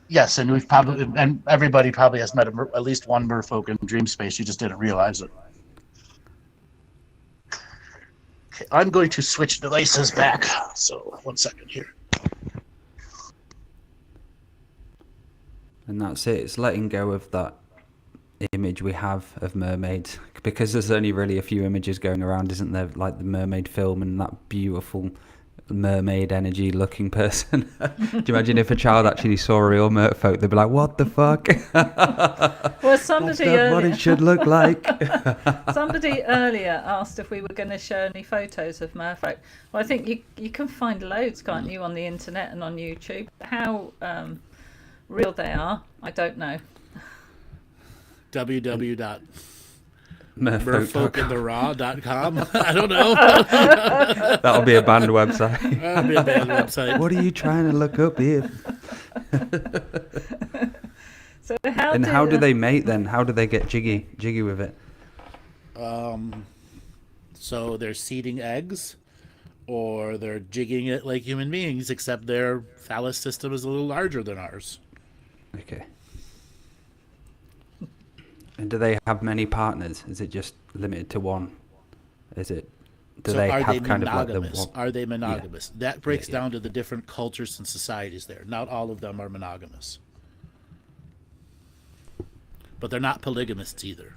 Yes, and we've probably, and everybody probably has met at least one merfolk in dream space. You just didn't realize it. Okay, I'm going to switch devices back. So 1 second here. And that's it. It's letting go of that image we have of mermaids, because there's only really a few images going around, isn't there? Like the mermaid film and that beautiful mermaid energy looking person. Do you imagine if a child actually saw a real merfolk, they'd be like, what the fuck? Well, somebody That's what it should look like. Somebody earlier asked if we were going to show any photos of merfolk. Well, I think you can find loads, can't you, on the internet and on YouTube. How real they are, I don't know. Merfolkandtheraw.com. I don't know. That'll be a banned website. That'll be a bad website. What are you trying to look up here? So How do they mate then? How do they get jiggy with it? So they're seeding eggs, or they're jigging it like human beings, except their phallus system is a little larger than ours. Okay. And do they have many partners? Is it just limited to one? Is it? Do So they are have they kind of like the? monogamous? Are they monogamous? That breaks Yeah. down to the different cultures and societies there. Not all of them are monogamous. But they're not polygamists either.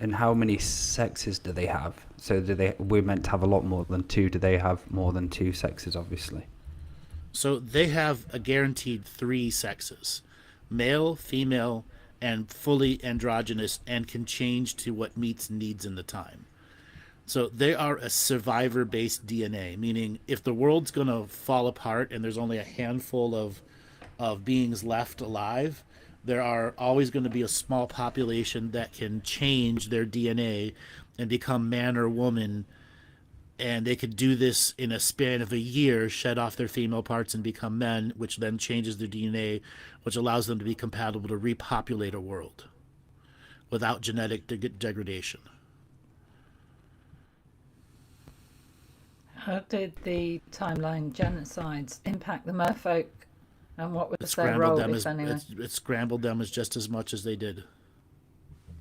And how many sexes do they have? So we're meant to have a lot more than two. Do they have more than two sexes, obviously? So they have a guaranteed 3 sexes: male, female, and fully androgynous, and can change to what meets needs in the time. So they are a survivor-based DNA, meaning if the world's going to fall apart and there's only a handful of beings left alive, there are always going to be a small population that can change their DNA and become man or woman. And they could do this in a span of a year, shed off their female parts and become men, which then changes their DNA, which allows them to be compatible to repopulate a world without genetic degradation. How did the timeline genocides impact the Merfolk, and what was their role, if anyway? It scrambled them as just as much as they did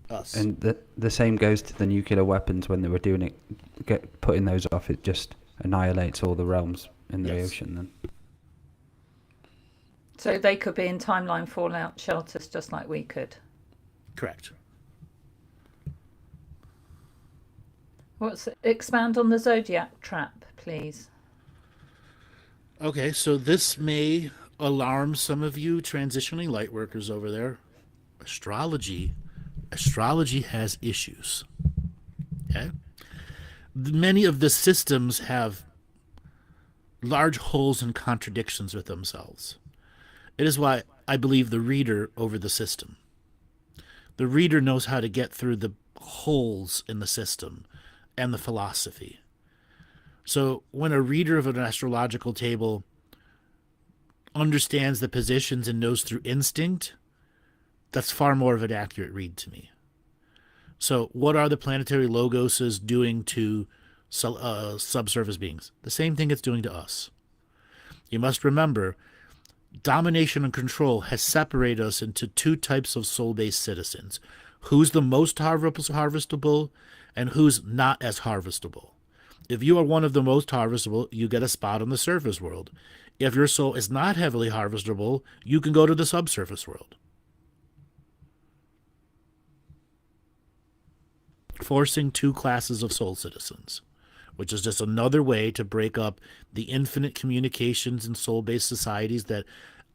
us. And the same goes to the nuclear weapons when they were doing it, putting those off. It just annihilates all the realms in the ocean. Then. So they could be in timeline fallout shelters just like we could. Correct. Expand on the Zodiac trap, please. Okay, so this may alarm some of you transitioning light workers over there. Astrology has issues. Okay? Many of the systems have large holes and contradictions with themselves. It is why I believe the reader over the system. The reader knows how to get through the holes in the system and the philosophy. So when a reader of an astrological table understands the positions and knows through instinct, that's far more of an accurate read to me. So what are the planetary logoses doing to subsurface beings? The same thing it's doing to us. You must remember, domination and control has separated us into 2 types of soul-based citizens. Who's the most harvestable and who's not as harvestable. If you are one of the most harvestable, you get a spot on the surface world. If your soul is not heavily harvestable, you can go to the subsurface world. Forcing 2 classes of soul citizens, which is just another way to break up the infinite communications and soul-based societies that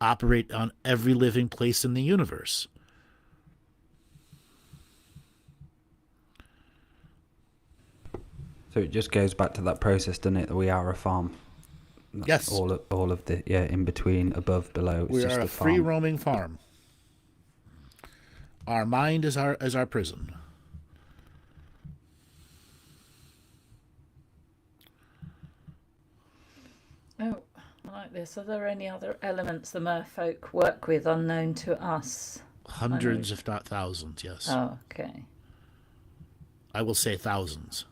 operate on every living place in the universe. So it just goes back to that process, doesn't it? That we are a farm. Yes. All of the in between, above, below. It's We just are a farm. free roaming farm. Our mind is our prison. Oh, I like this. Are there any other elements the Merfolk work with unknown to us? Hundreds, if not thousands, yes. Oh, okay. I will say thousands.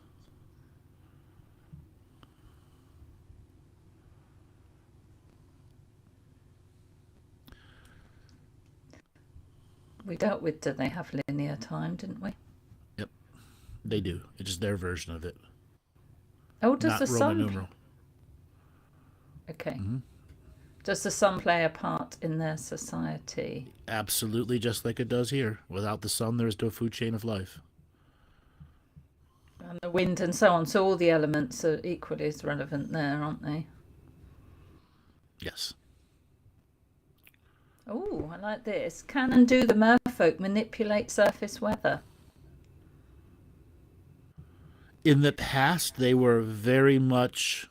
We dealt with, do they have linear time, didn't we? Yep, they do. It's just their version of it. Oh, does Not the Roman sun? numeral. Okay. Does the sun play a part in their society? Absolutely, just like it does here. Without the sun, there is no food chain of life. And the wind and so on. So all the elements are equally as relevant there, aren't they? Yes. Oh, I like this. Can and do the Merfolk manipulate surface weather? In the past, they were very much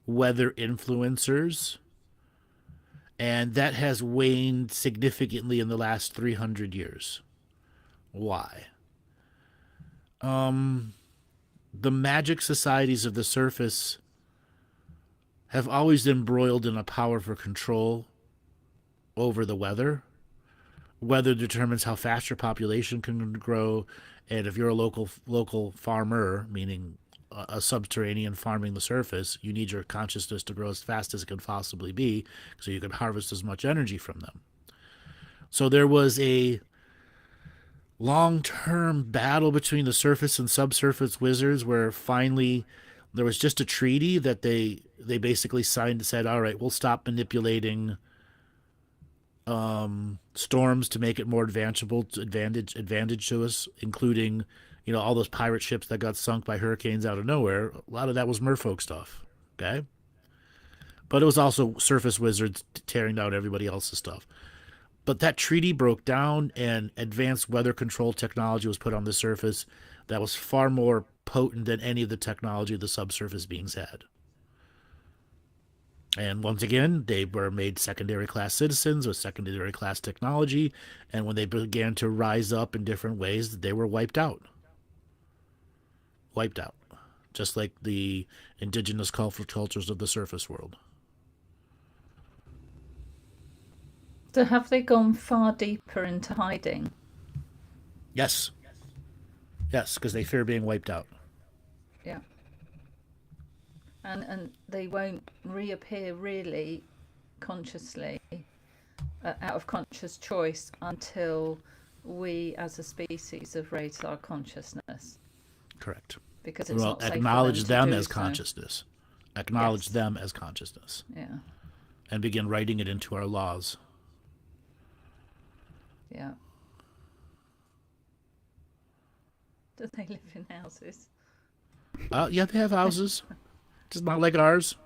weather influencers, and that has waned significantly in the last 300 years. Why? The magic societies of the surface have always been embroiled in a power for control over the weather. Weather determines how fast your population can grow, and if you're a local farmer, meaning a subterranean farming the surface, you need your consciousness to grow as fast as it can possibly be so you can harvest as much energy from them. So there was a long-term battle between the surface and subsurface wizards where finally there was just a treaty that they basically signed and said, all right, we'll stop manipulating storms to make it more advantage to us, including, all those pirate ships that got sunk by hurricanes out of nowhere. A lot of that was merfolk stuff, okay? But it was also surface wizards tearing down everybody else's stuff. But that treaty broke down, and advanced weather control technology was put on the surface that was far more potent than any of the technology the subsurface beings had. And once again, they were made secondary class citizens with secondary class technology, and when they began to rise up in different ways, they were wiped out. Wiped out. Just like the indigenous cultures of the surface world. So have they gone far deeper into hiding? Yes. Yes, because they fear being wiped out. Yeah. And they won't reappear really consciously, out of conscious choice, until we as a species have raised our consciousness. Correct. Because it's not safe acknowledge for them them to as do so. consciousness. Acknowledge Yes. them as consciousness. Yeah. And begin writing it into our laws. Yeah. Do they live in houses? Yeah, they have houses. Just not like ours.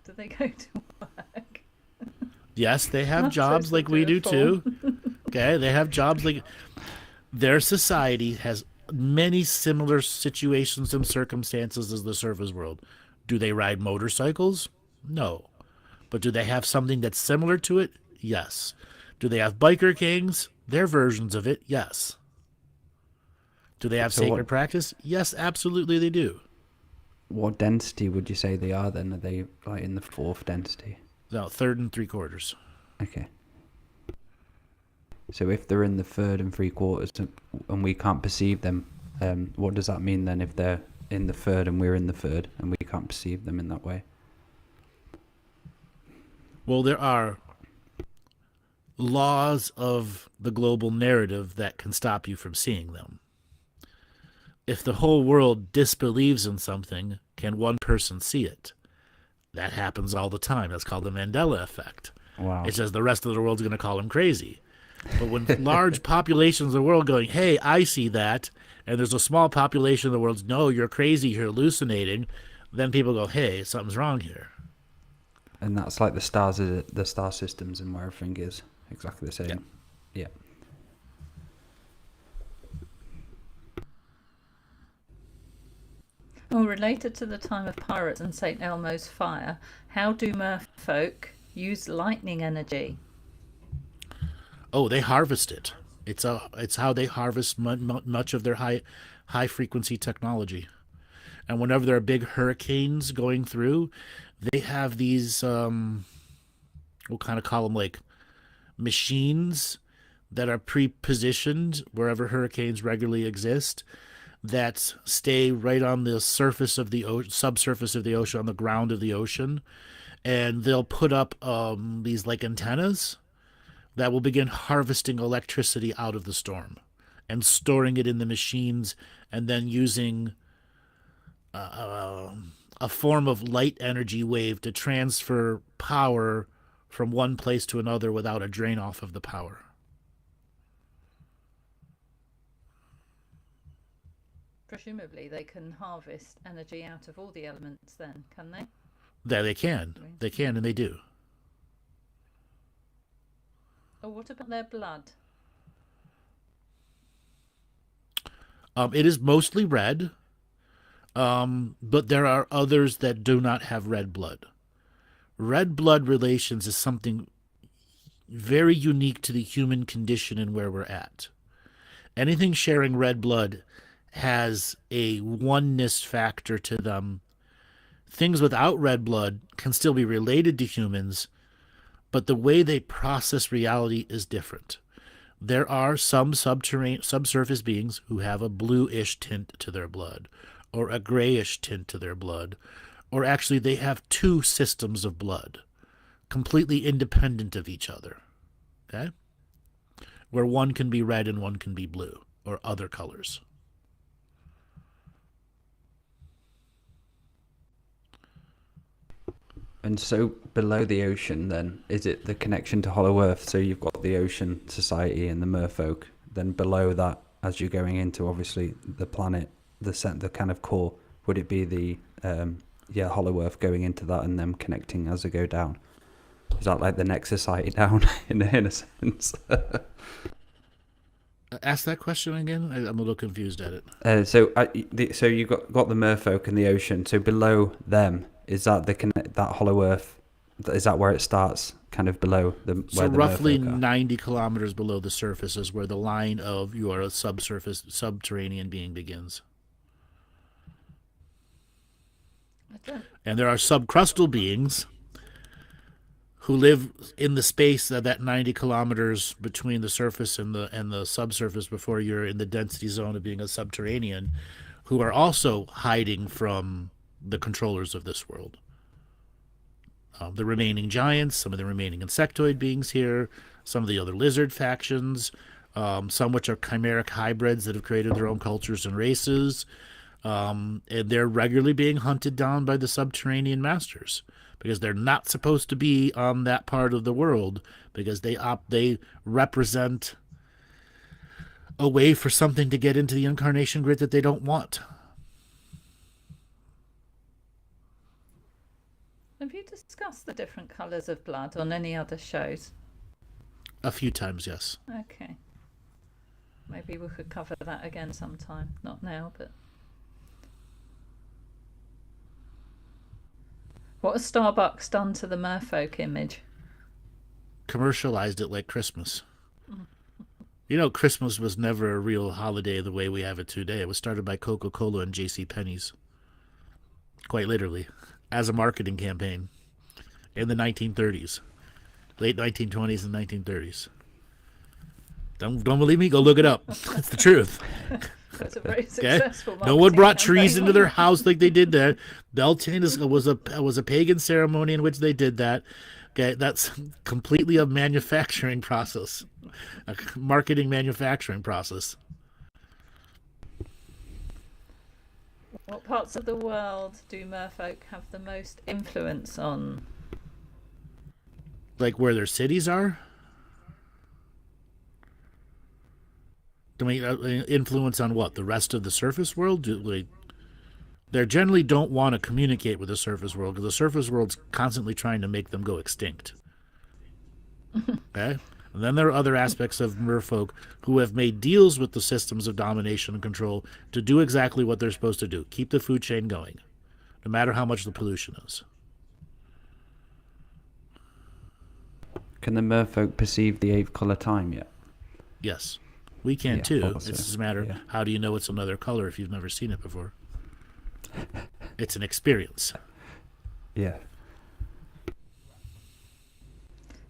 Do they go to work? Yes, they have That's jobs so like we do beautiful. too. Okay, they have jobs like... Their society has many similar situations and circumstances as the surface world. Do they ride motorcycles? No. But do they have something that's similar to it? Yes. Do they have biker kings? Their versions of it? Yes. Do they have So sacred what- practice? Yes, absolutely they do. What density would you say they are then? Are they like in the fourth density? No, 3rd and 3/4. Okay. So if they're in the 3rd and 3/4 and we can't perceive them, what does that mean then if they're in the 3rd and we're in the 3rd and we can't perceive them in that way? Well, there are laws of the global narrative that can stop you from seeing them. If the whole world disbelieves in something, can one person see it? That happens all the time. That's called the Mandela effect. Wow. It says the rest of the world's going to call him crazy. But when large populations of the world going, hey, I see that, and there's a small population of the world's, no, you're crazy, you're hallucinating, then people go, hey, something's wrong here. And that's like the star systems and where everything is exactly the same. Yeah. Yeah. Well, related to the time of pirates and St. Elmo's fire, how do merfolk use lightning energy? Oh, they harvest it. It's how they harvest much of their high frequency technology. And whenever there are big hurricanes going through, they have these we'll kind of call them like machines that are pre-positioned wherever hurricanes regularly exist, that stay right on the surface of the subsurface of the ocean, on the ground of the ocean, and they'll put up these like antennas that will begin harvesting electricity out of the storm and storing it in the machines, and then using a form of light energy wave to transfer power from one place to another without a drain off of the power. Presumably they can harvest energy out of all the elements then, can they? There they can. They can, and they do. Oh, what about their blood? It is mostly red, but there are others that do not have red blood. Red blood relations is something very unique to the human condition and where we're at. Anything sharing red blood has a oneness factor to them. Things without red blood can still be related to humans, but the way they process reality is different. There are some subsurface beings who have a bluish tint to their blood, or a grayish tint to their blood, or actually they have two systems of blood, completely independent of each other. Okay? Where one can be red and one can be blue, or other colors. And so below the ocean, then, is it the connection to Hollow Earth? So you've got the Ocean Society and the Merfolk. Then below that, as you're going into, obviously, the planet, the kind of core, would it be the Hollow Earth going into that and them connecting as they go down? Is that like the next society down in a sense? Ask that question again. I'm a little confused at it. So you got the Merfolk and the Ocean. So below them, is that that Hollow Earth? Is that where it starts? Kind of below the. So roughly 90 kilometers below the surface is where the line of your subterranean being begins. And there are subcrustal beings who live in the space of that 90 kilometers between the surface and the subsurface before you're in the density zone of being a subterranean, who are also hiding from the controllers of this world. The remaining giants, some of the remaining insectoid beings here, some of the other lizard factions, some which are chimeric hybrids that have created their own cultures and races, and they're regularly being hunted down by the subterranean masters because they're not supposed to be on that part of the world because they represent a way for something to get into the incarnation grid that they don't want. Have you discussed the different colours of blood on any other shows? A few times, yes. Okay. Maybe we could cover that again sometime. Not now, but... What has Starbucks done to the Merfolk image? Commercialized it like Christmas. You know, Christmas was never a real holiday the way we have it today. It was started by Coca-Cola and J.C. Penney's. Quite literally. As a marketing campaign in the 1930s. Late 1920s and 1930s. Don't believe me? Go look it up. It's the truth. That's a very successful No one brought campaign. trees into their house like they did there. Beltane was a pagan ceremony in which they did that. Okay, that's completely a manufacturing process, a marketing manufacturing process. What parts of the world do Merfolk have the most influence on? Like where their cities are? I mean, influence on what? The rest of the surface world? They generally don't want to communicate with the surface world because the surface world's constantly trying to make them go extinct. Okay? And then there are other aspects of Merfolk who have made deals with the systems of domination and control to do exactly what they're supposed to do. Keep the food chain going, no matter how much the pollution is. Can the Merfolk perceive the 8th colour time yet? Yes. We can Yeah, too. obviously. It's just a matter of Yeah. how do you know it's another color if you've never seen it before? It's an experience. Yeah.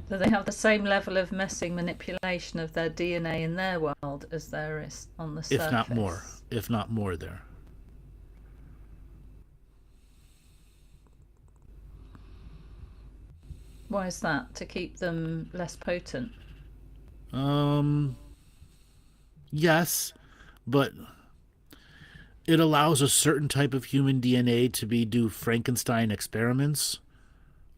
Do they have the same level of messing manipulation of their DNA in their world as there is on the surface? If not more there. Why is that? To keep them less potent? Yes, but it allows a certain type of human DNA to do Frankenstein experiments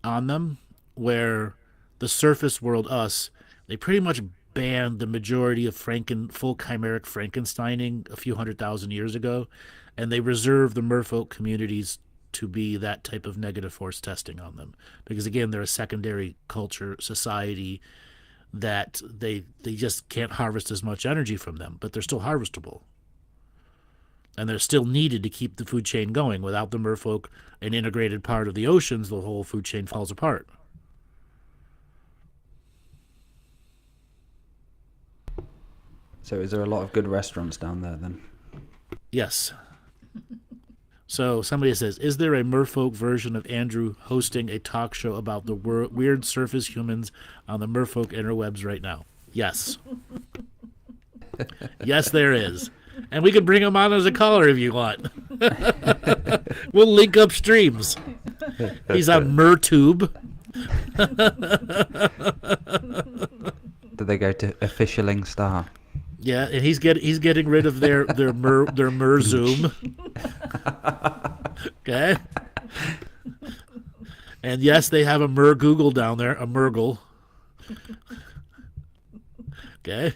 on them, where the surface world, us, they pretty much banned the majority of full chimeric Frankensteining a few 100,000 years ago, and they reserved the Merfolk communities to be that type of negative force testing on them. Because again, they're a secondary culture, society, that they just can't harvest as much energy from them, but they're still harvestable. And they're still needed to keep the food chain going. Without the Merfolk, an integrated part of the oceans, the whole food chain falls apart. So is there a lot of good restaurants down there then? Yes. So somebody says, is there a Merfolk version of Andrew hosting a talk show about the weird surface humans on the Merfolk interwebs right now? Yes. Yes, there is. And we can bring him on as a caller if you want. We'll link up streams. He's on MerTube. Do they go to officialing star? Yeah, and he's getting rid of their Mer Zoom. Okay. And yes, they have a Mer Google down there, a Mergle. Okay.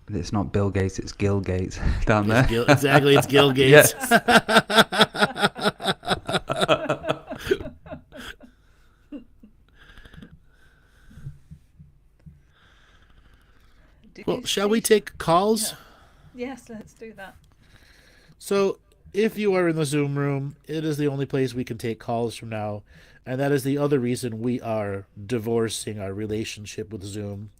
It's not Bill Gates, it's Gil Gates down there. Exactly, it's Gil Gates. Well, shall we take calls? Yeah. Yes, let's do that. So, if you are in the Zoom room, it is the only place we can take calls from now. And that is the other reason we are divorcing our relationship with Zoom,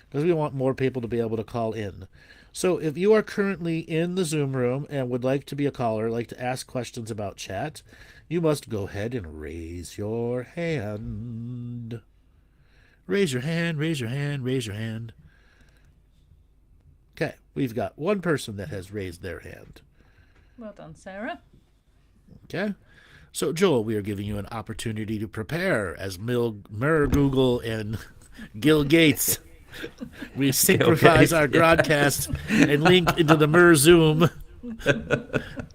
because we want more people to be able to call in. So if you are currently in the Zoom room and would like to be a caller, like to ask questions about chat, you must go ahead and raise your hand. Raise your hand, raise your hand, raise your hand. Okay, we've got one person that has raised their hand. Well done, Sarah. Okay. So, Joel, we are giving you an opportunity to prepare as Mer Google and Gil Gates. We synchronize our broadcast and link into the Mer Zoom.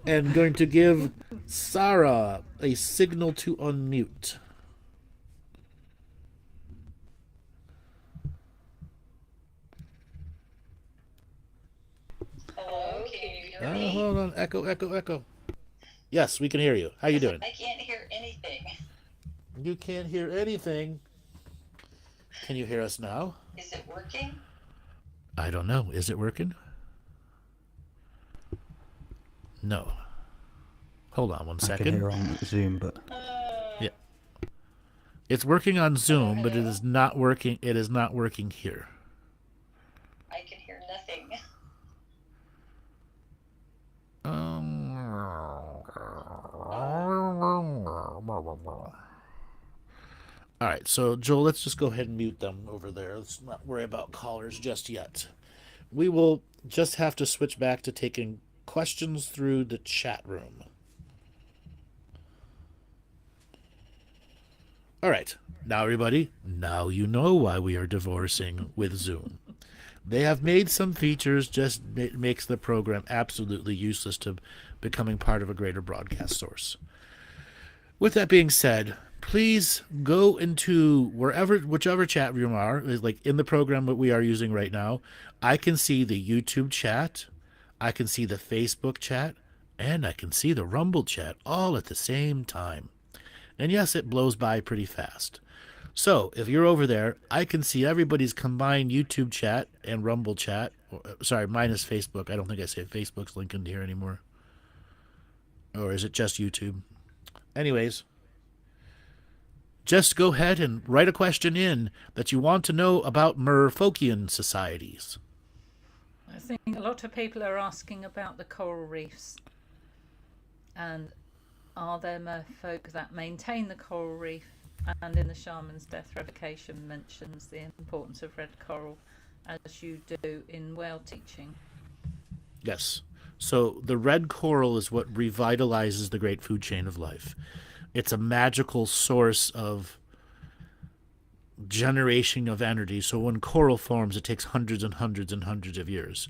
And going to give Sarah a signal to unmute. Hello, can you hear me? Hold on. Echo. Yes, we can hear you. How you doing? I can't hear anything. You can't hear anything. Can you hear us now? Is it working? I don't know. Is it working? No. Hold on one I second. can hear on Zoom, but Yeah. It's working on Zoom, but it is not working. It is not working here. I can hear nothing. All right, so Joel, let's just go ahead and mute them over there. Let's not worry about callers just yet. We will just have to switch back to taking questions through the chat room. All right, now everybody, now you know why we are divorcing with Zoom. They have made some features, just makes the program absolutely useless to becoming part of a greater broadcast source. With that being said, please go into whichever chat room are, like in the program that we are using right now. I can see the YouTube chat, I can see the Facebook chat, and I can see the Rumble chat all at the same time. And yes, it blows by pretty fast. So if you're over there, I can see everybody's combined YouTube chat and Rumble chat. Sorry, minus Facebook. I don't think I say Facebook's link in here anymore. Or is it just YouTube? Anyways, just go ahead and write a question in that you want to know about Merfolkian societies. I think a lot of people are asking about the coral reefs. And are there merfolk that maintain the coral reef? And in the Shaman's Death Revocation mentions the importance of red coral, as you do in whale teaching. Yes. So the red coral is what revitalizes the great food chain of life. It's a magical source of generation of energy. So when coral forms, it takes hundreds and hundreds and hundreds of years.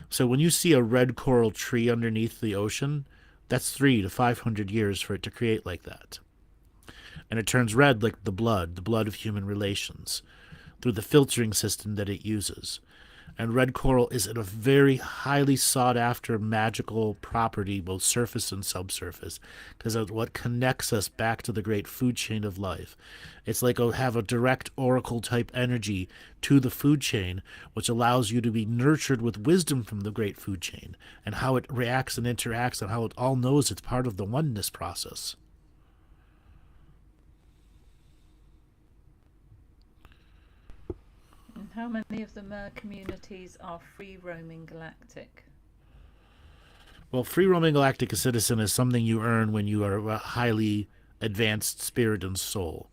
So when you see a red coral tree underneath the ocean, that's 300 to 500 years for it to create like that. And it turns red like the blood of human relations, through the filtering system that it uses. And red coral is a very highly sought-after magical property, both surface and subsurface, because of what connects us back to the great food chain of life. It's like have a direct oracle-type energy to the food chain, which allows you to be nurtured with wisdom from the great food chain, and how it reacts and interacts, and how it all knows it's part of the oneness process. How many of the mer communities are free roaming galactic? Well, free roaming galactic citizen is something you earn when you are a highly advanced spirit and soul.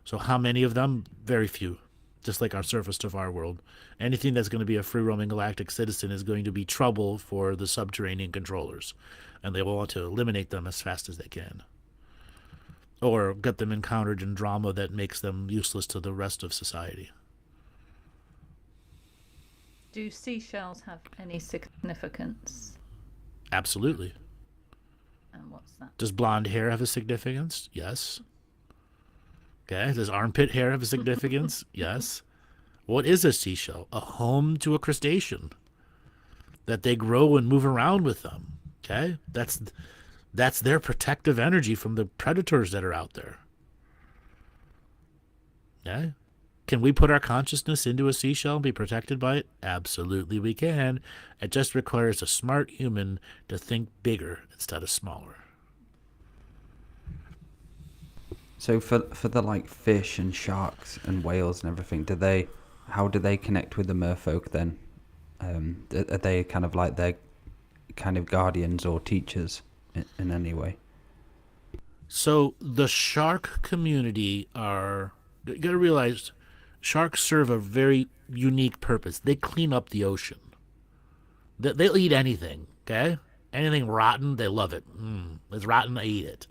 So how many of them? Very few. Just like our surface of our world. Anything that's going to be a free roaming galactic citizen is going to be trouble for the subterranean controllers. And they will want to eliminate them as fast as they can. Or get them encountered in drama that makes them useless to the rest of society. Do seashells have any significance? Absolutely. And what's that? Does blonde hair have a significance? Yes. Okay. Does armpit hair have a significance? Yes. What is a seashell? A home to a crustacean. That they grow and move around with them. Okay? That's their protective energy from the predators that are out there. Okay? Can we put our consciousness into a seashell and be protected by it? Absolutely we can. It just requires a smart human to think bigger instead of smaller. So for the like fish and sharks and whales and everything, how do they connect with the merfolk then? Are they kind of like their kind of guardians or teachers in any way? So the shark community you gotta realize, sharks serve a very unique purpose. They clean up the ocean. They'll eat anything, okay? Anything rotten, they love it. It's rotten, I eat it.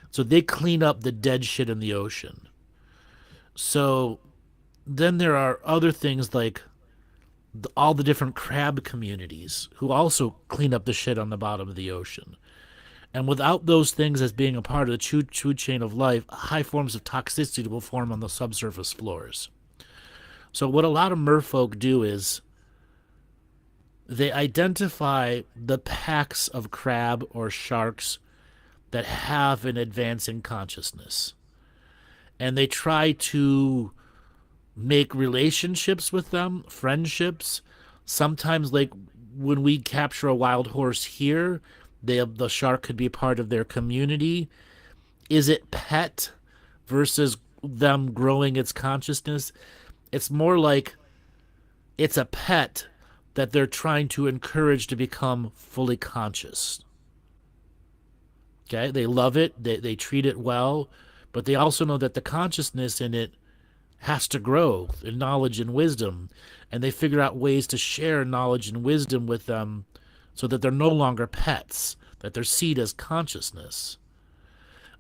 So they clean up the dead shit in the ocean. So then there are other things like all the different crab communities who also clean up the shit on the bottom of the ocean. And without those things as being a part of the food chain of life, high forms of toxicity will form on the subsurface floors. So what a lot of merfolk do is they identify the packs of crab or sharks that have an advancing consciousness. And they try to make relationships with them, friendships. Sometimes, like when we capture a wild horse here, the shark could be part of their community. Is it pet versus them growing its consciousness? It's more like it's a pet that they're trying to encourage to become fully conscious. Okay, they love it, they treat it well, but they also know that the consciousness in it has to grow in knowledge and wisdom, and they figure out ways to share knowledge and wisdom with them so that they're no longer pets, that they're seen as consciousness.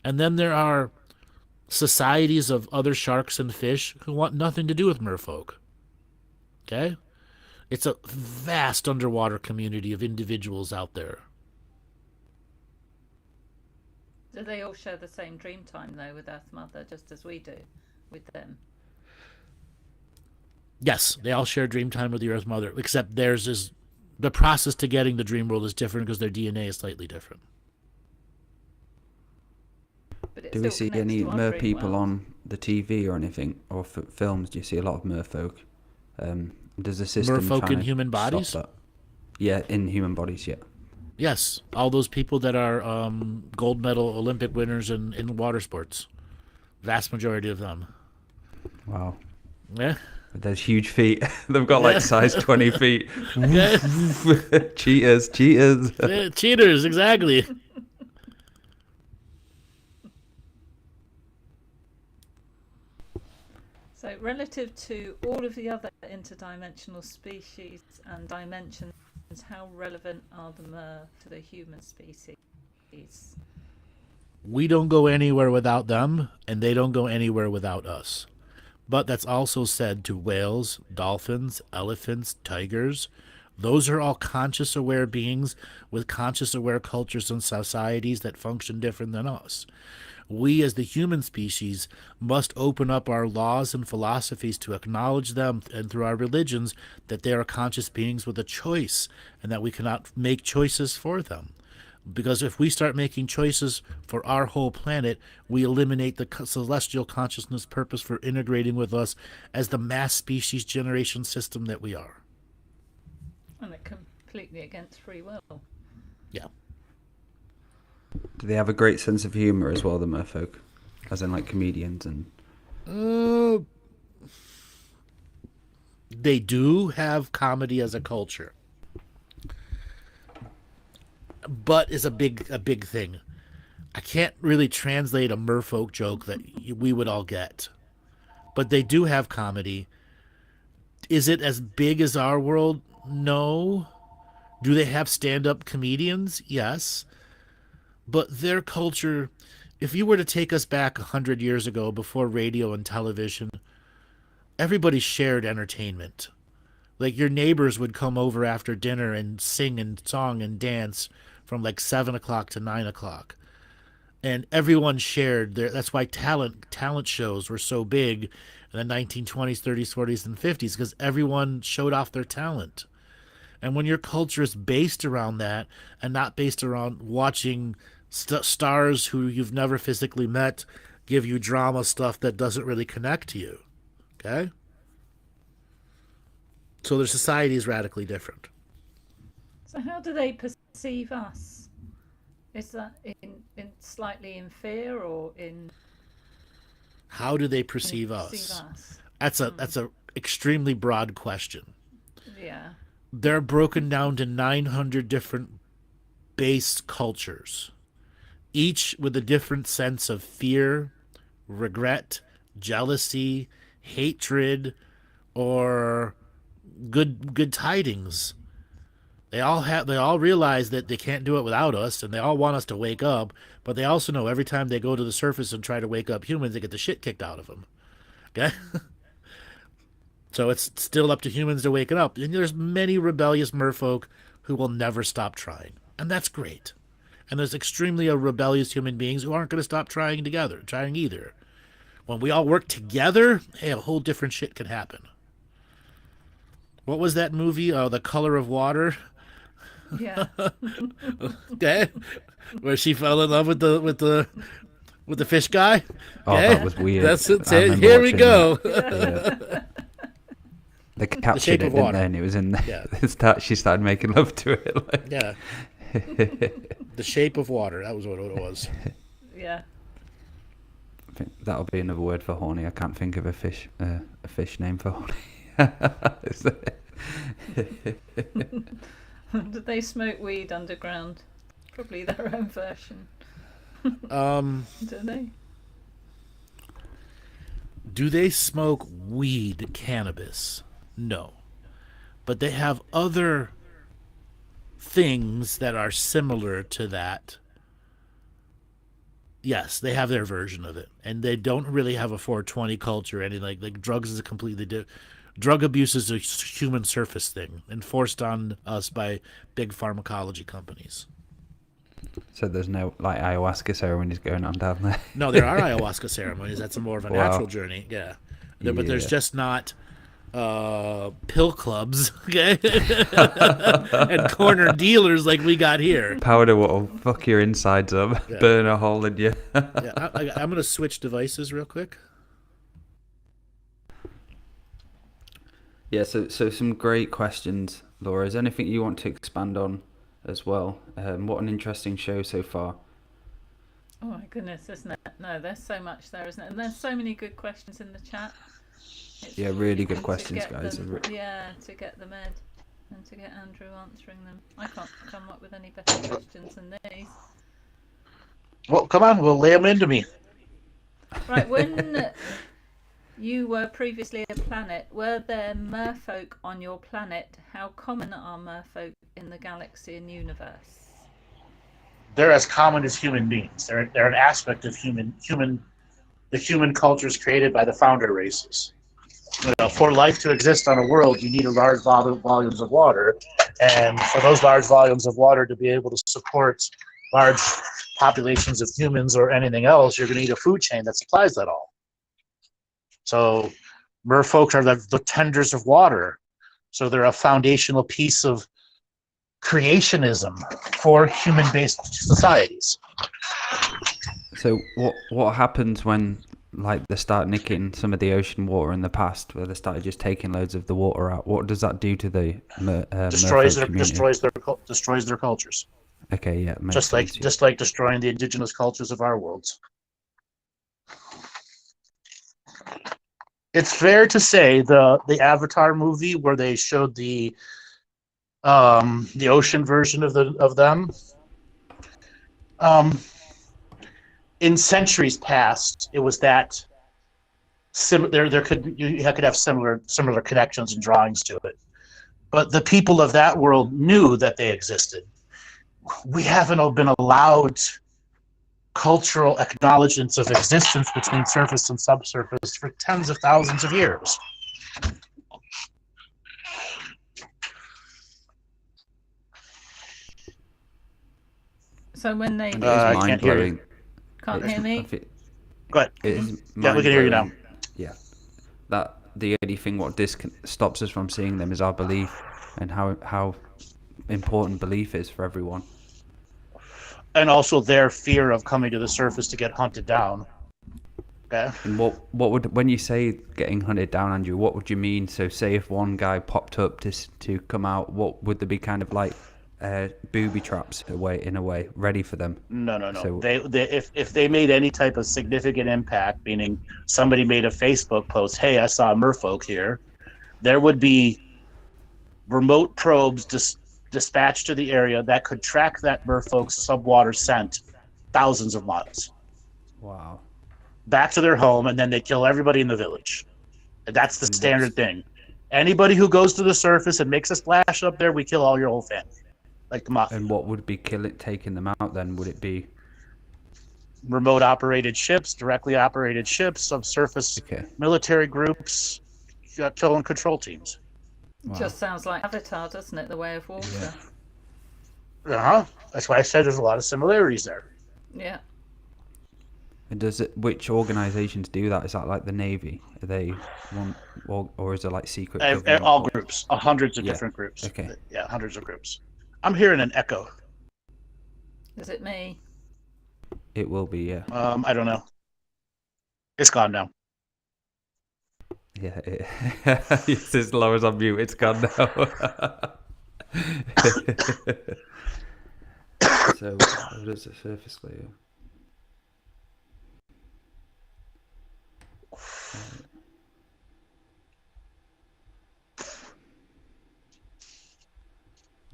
And then there are societies of other sharks and fish who want nothing to do with merfolk. Okay? It's a vast underwater community of individuals out there. Do they all share the same dream time, though, with Earth Mother, just as we do with them? Yes, they all share dream time with the Earth Mother, except theirs is... the process to getting the dream world is different because their DNA is slightly different. But it Do we still see connects any to our mer dream people world. on the TV or anything, or films? Do you see a lot of merfolk? Does the system Merfolk try in to human stop bodies? that? Yeah, in human bodies, yeah. Yes, all those people that are gold medal Olympic winners in water sports. Vast majority of them. Wow. Yeah. With those huge feet. They've got like size 20 feet. Yeah. Cheaters. Yeah, cheaters, exactly. So, relative to all of the other interdimensional species and dimensions, how relevant are the mer to the human species? We don't go anywhere without them, and they don't go anywhere without us. But that's also said to whales, dolphins, elephants, tigers. Those are all conscious aware beings with conscious aware cultures and societies that function different than us. We as the human species must open up our laws and philosophies to acknowledge them, and through our religions, that they are conscious beings with a choice and that we cannot make choices for them. Because if we start making choices for our whole planet, we eliminate the celestial consciousness purpose for integrating with us as the mass species generation system that we are. And it completely against free will. Yeah. Do they have a great sense of humour as well, the merfolk? As in like comedians and... They do have comedy as a culture, but is a big thing. I can't really translate a merfolk joke that we would all get, but they do have comedy. Is it as big as our world? No. Do they have stand-up comedians? Yes. But their culture, if you were to take us back 100 years ago before radio and television, everybody shared entertainment. Like your neighbors would come over after dinner and sing and song and dance from like 7 o'clock to 9 o'clock. And everyone shared their, that's why talent shows were so big in the 1920s, 30s, 40s, and 50s, because everyone showed off their talent. And when your culture is based around that and not based around watching stars who you've never physically met give you drama stuff that doesn't really connect to you, okay? So their society is radically different. So how do they perceive us? Is that in slightly in fear or in? How do they perceive us? That's a extremely broad question. Yeah. They're broken down to 900 different base cultures, each with a different sense of fear, regret, jealousy, hatred, or good tidings. They all realize that they can't do it without us, and they all want us to wake up, but they also know every time they go to the surface and try to wake up humans, they get the shit kicked out of them. Okay? So it's still up to humans to wake it up. And there's many rebellious merfolk who will never stop trying. And that's great. And there's extremely rebellious human beings who aren't going to stop trying either. When we all work together, hey, a whole different shit can happen. What was that movie? The Color of Water? Yeah. Okay. Where she fell in love with the fish guy? Oh, okay? that was weird. That's it. I remember Here we watching go. that. They Shape captured of it, didn't Water. they? And it was in Yeah. she started making love to it. Like. Yeah. The Shape of Water. That was what it was. Yeah. I think that'll be another word for horny. I can't think of a fish name for horny. Did they smoke weed underground? Probably their own version. Do they? Do they smoke weed, cannabis? No. But they have other things that are similar to that. Yes, they have their version of it. And they don't really have a 420 culture. Anything like drugs is a completely different. Drug abuse is a human surface thing enforced on us by big pharmacology companies. So there's no like ayahuasca ceremonies going on down there. No, there are ayahuasca ceremonies. That's more of a natural journey. Yeah. But there's just not pill clubs, okay? And corner dealers like we got here. Powder will fuck your insides up, burn a hole in you. Yeah, I'm going to switch devices real quick. Yeah, so some great questions, Laura. Is there anything you want to expand on as well? What an interesting show so far. Oh my goodness, isn't it? No, there's so much there, isn't it? And there's so many good questions in the chat. It's Really good fun to questions, get guys. them- yeah, to get them Ed and to get Andrew answering them. I can't come up with any better questions than these. Well, come on, we'll lay them into me. Right, when you were previously a planet, were there merfolk on your planet? How common are merfolk in the galaxy and universe? They're as common as human beings. They're an aspect of the human cultures created by the founder races. For life to exist on a world, you need a large volumes of water, and for those large volumes of water to be able to support large populations of humans or anything else, you're going to need a food chain that supplies that all. So merfolk are the tenders of water. So they're a foundational piece of creationism for human-based societies. So what happens when like they start nicking some of the ocean water in the past, where they started just taking loads of the water out? What does that do to the Destroys merfolk community? destroys their cultures. Okay, yeah, makes Just like sense. destroying the indigenous cultures of our worlds. It's fair to say the Avatar movie where they showed the ocean version of them. In centuries past, it was that there could you could have similar connections and drawings to it, but the people of that world knew that they existed. We haven't been allowed cultural acknowledgments of existence between surface and subsurface for tens of thousands of years. So when they And I it is can't hear you. mind-blowing. can't hear me, Go ahead. It is Yeah, we can hear you now. mind-blowing. Yeah. That the only thing what stops us from seeing them is our belief, and how important belief is for everyone. And also their fear of coming to the surface to get hunted down. Okay. And what would, when you say getting hunted down, Andrew, what would you mean? So say if one guy popped up to come out, what would there be kind of like booby traps in a way ready for them? No. So- They if they made any type of significant impact, meaning somebody made a Facebook post, "Hey, I saw a Merfolk here," there would be remote probes dispatched to the area that could track that Merfolk's subwater scent thousands of miles Wow. back to their home, and then they kill everybody in the village. That's the standard thing. Anybody who goes to the surface and makes a splash up there, we kill all your whole family, like the mafia. And what would be taking them out then? Would it be Remote operated ships, directly operated ships, subsurface okay? military groups, kill and control teams. Wow. just sounds like Avatar, doesn't it? The Way of Water. That's why I said there's a lot of similarities there. Yeah. And which organizations do that? Is that like the Navy? Are they one, or is it like secret? government? All groups, hundreds of Yeah. different groups. Okay. Yeah, hundreds of groups. I'm hearing an echo. Is it me? It will be, yeah. I don't know. It's gone now. Yeah, it's as low as on mute. It's gone now. So, what is the surface layer?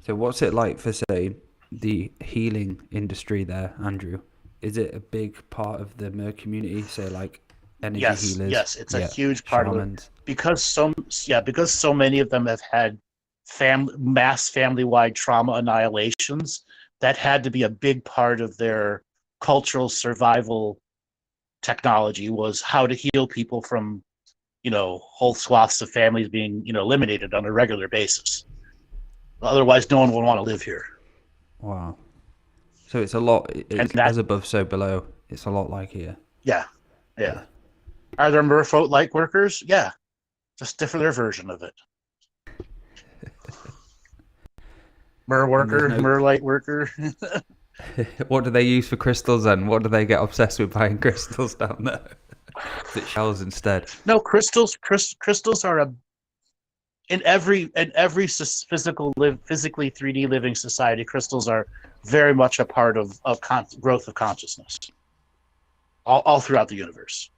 So, what's it like for, say, the healing industry there, Andrew? Is it a big part of the Mer community? Say, like energy healers. Yes, it's a huge part of it shamans. because so many of them have had mass family-wide trauma annihilations. That had to be a big part of their cultural survival technology, was how to heal people from, whole swaths of families being, eliminated on a regular basis. Otherwise, no one would want to live here. Wow. So it's a lot. It's as above, so below. It's a lot like here. Yeah. Are there Merfolk light workers? Yeah, just different version of it. Mer worker, Mer light worker. What do they use for crystals then? What do they get obsessed with buying crystals down there? Is it shells instead? No, crystals are in every physically 3D living society. Crystals are very much a part of growth of consciousness, all throughout the universe.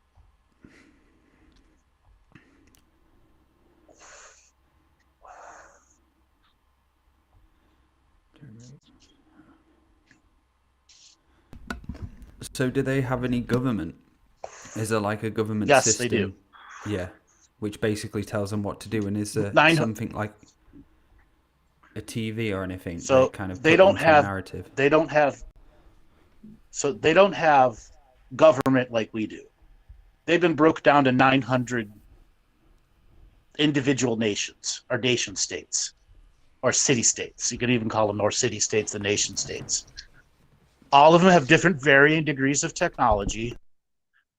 So do they have any government? Is there like a government Yes, system? they do. Yeah, which basically tells them what to do. And is there something like a TV or anything? So that kind of they put don't them through a have narrative? they don't have government like we do. They've been broke down to 900 individual nations or nation states or city states. You could even call them more city states than nation states. All of them have different varying degrees of technology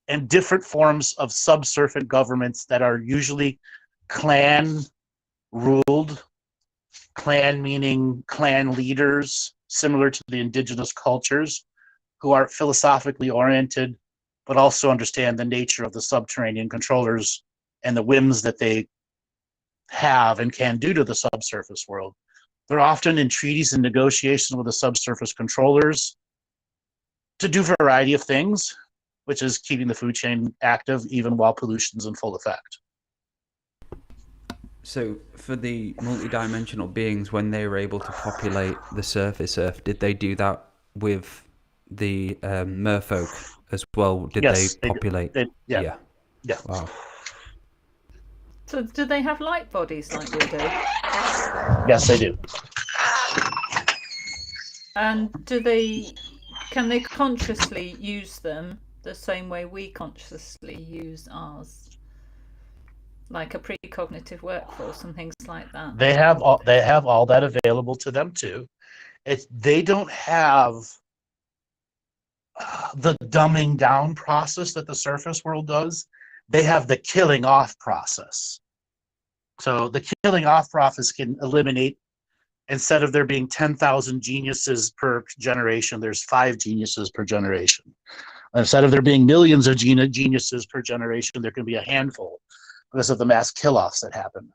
and different forms of subservient governments that are usually clan ruled. Clan meaning clan leaders, similar to the indigenous cultures, who are philosophically oriented, but also understand the nature of the subterranean controllers and the whims that they have and can do to the subsurface world. They're often in treaties and negotiations with the subsurface controllers to do a variety of things, which is keeping the food chain active even while pollution's in full effect. So, for the multidimensional beings, when they were able to populate the surface Earth, did they do that with the Merfolk as well? Did they Yes, populate? yeah, Yeah. yeah. Wow. So do they have light bodies like we do? Yes, they do. And can they consciously use them the same way we consciously use ours? Like a precognitive workforce and things like that. They have all that available to them too. They don't have the dumbing down process that the surface world does. They have the killing off process. So the killing off process can eliminate, instead of there being 10,000 geniuses per generation, there's 5 geniuses per generation. Instead of there being millions of geniuses per generation, there can be a handful because of the mass kill-offs that happen.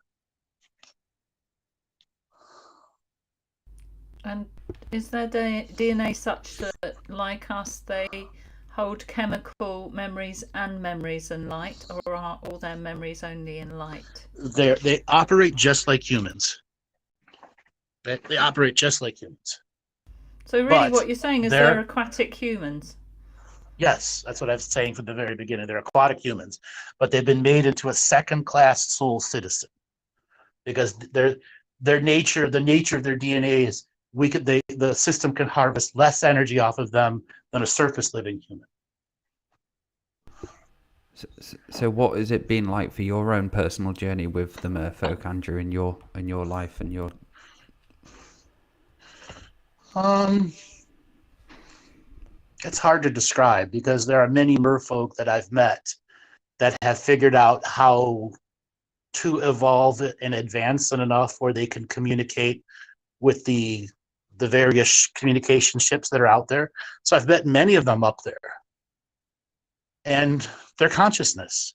And is their DNA such that, like us, they hold chemical memories and light, or are all their memories only in light? They operate just like humans. They operate just like humans. So really But what you're saying is they're aquatic humans. Yes, that's what I was saying from the very beginning. They're aquatic humans, but they've been made into a second-class soul citizen because the nature of their DNA is the system can harvest less energy off of them than a surface living human. So what has it been like for your own personal journey with the Merfolk, Andrew, in your life and your? It's hard to describe because there are many merfolk that I've met that have figured out how to evolve and advance it enough where they can communicate with the various communication ships that are out there. So I've met many of them up there. And their consciousness.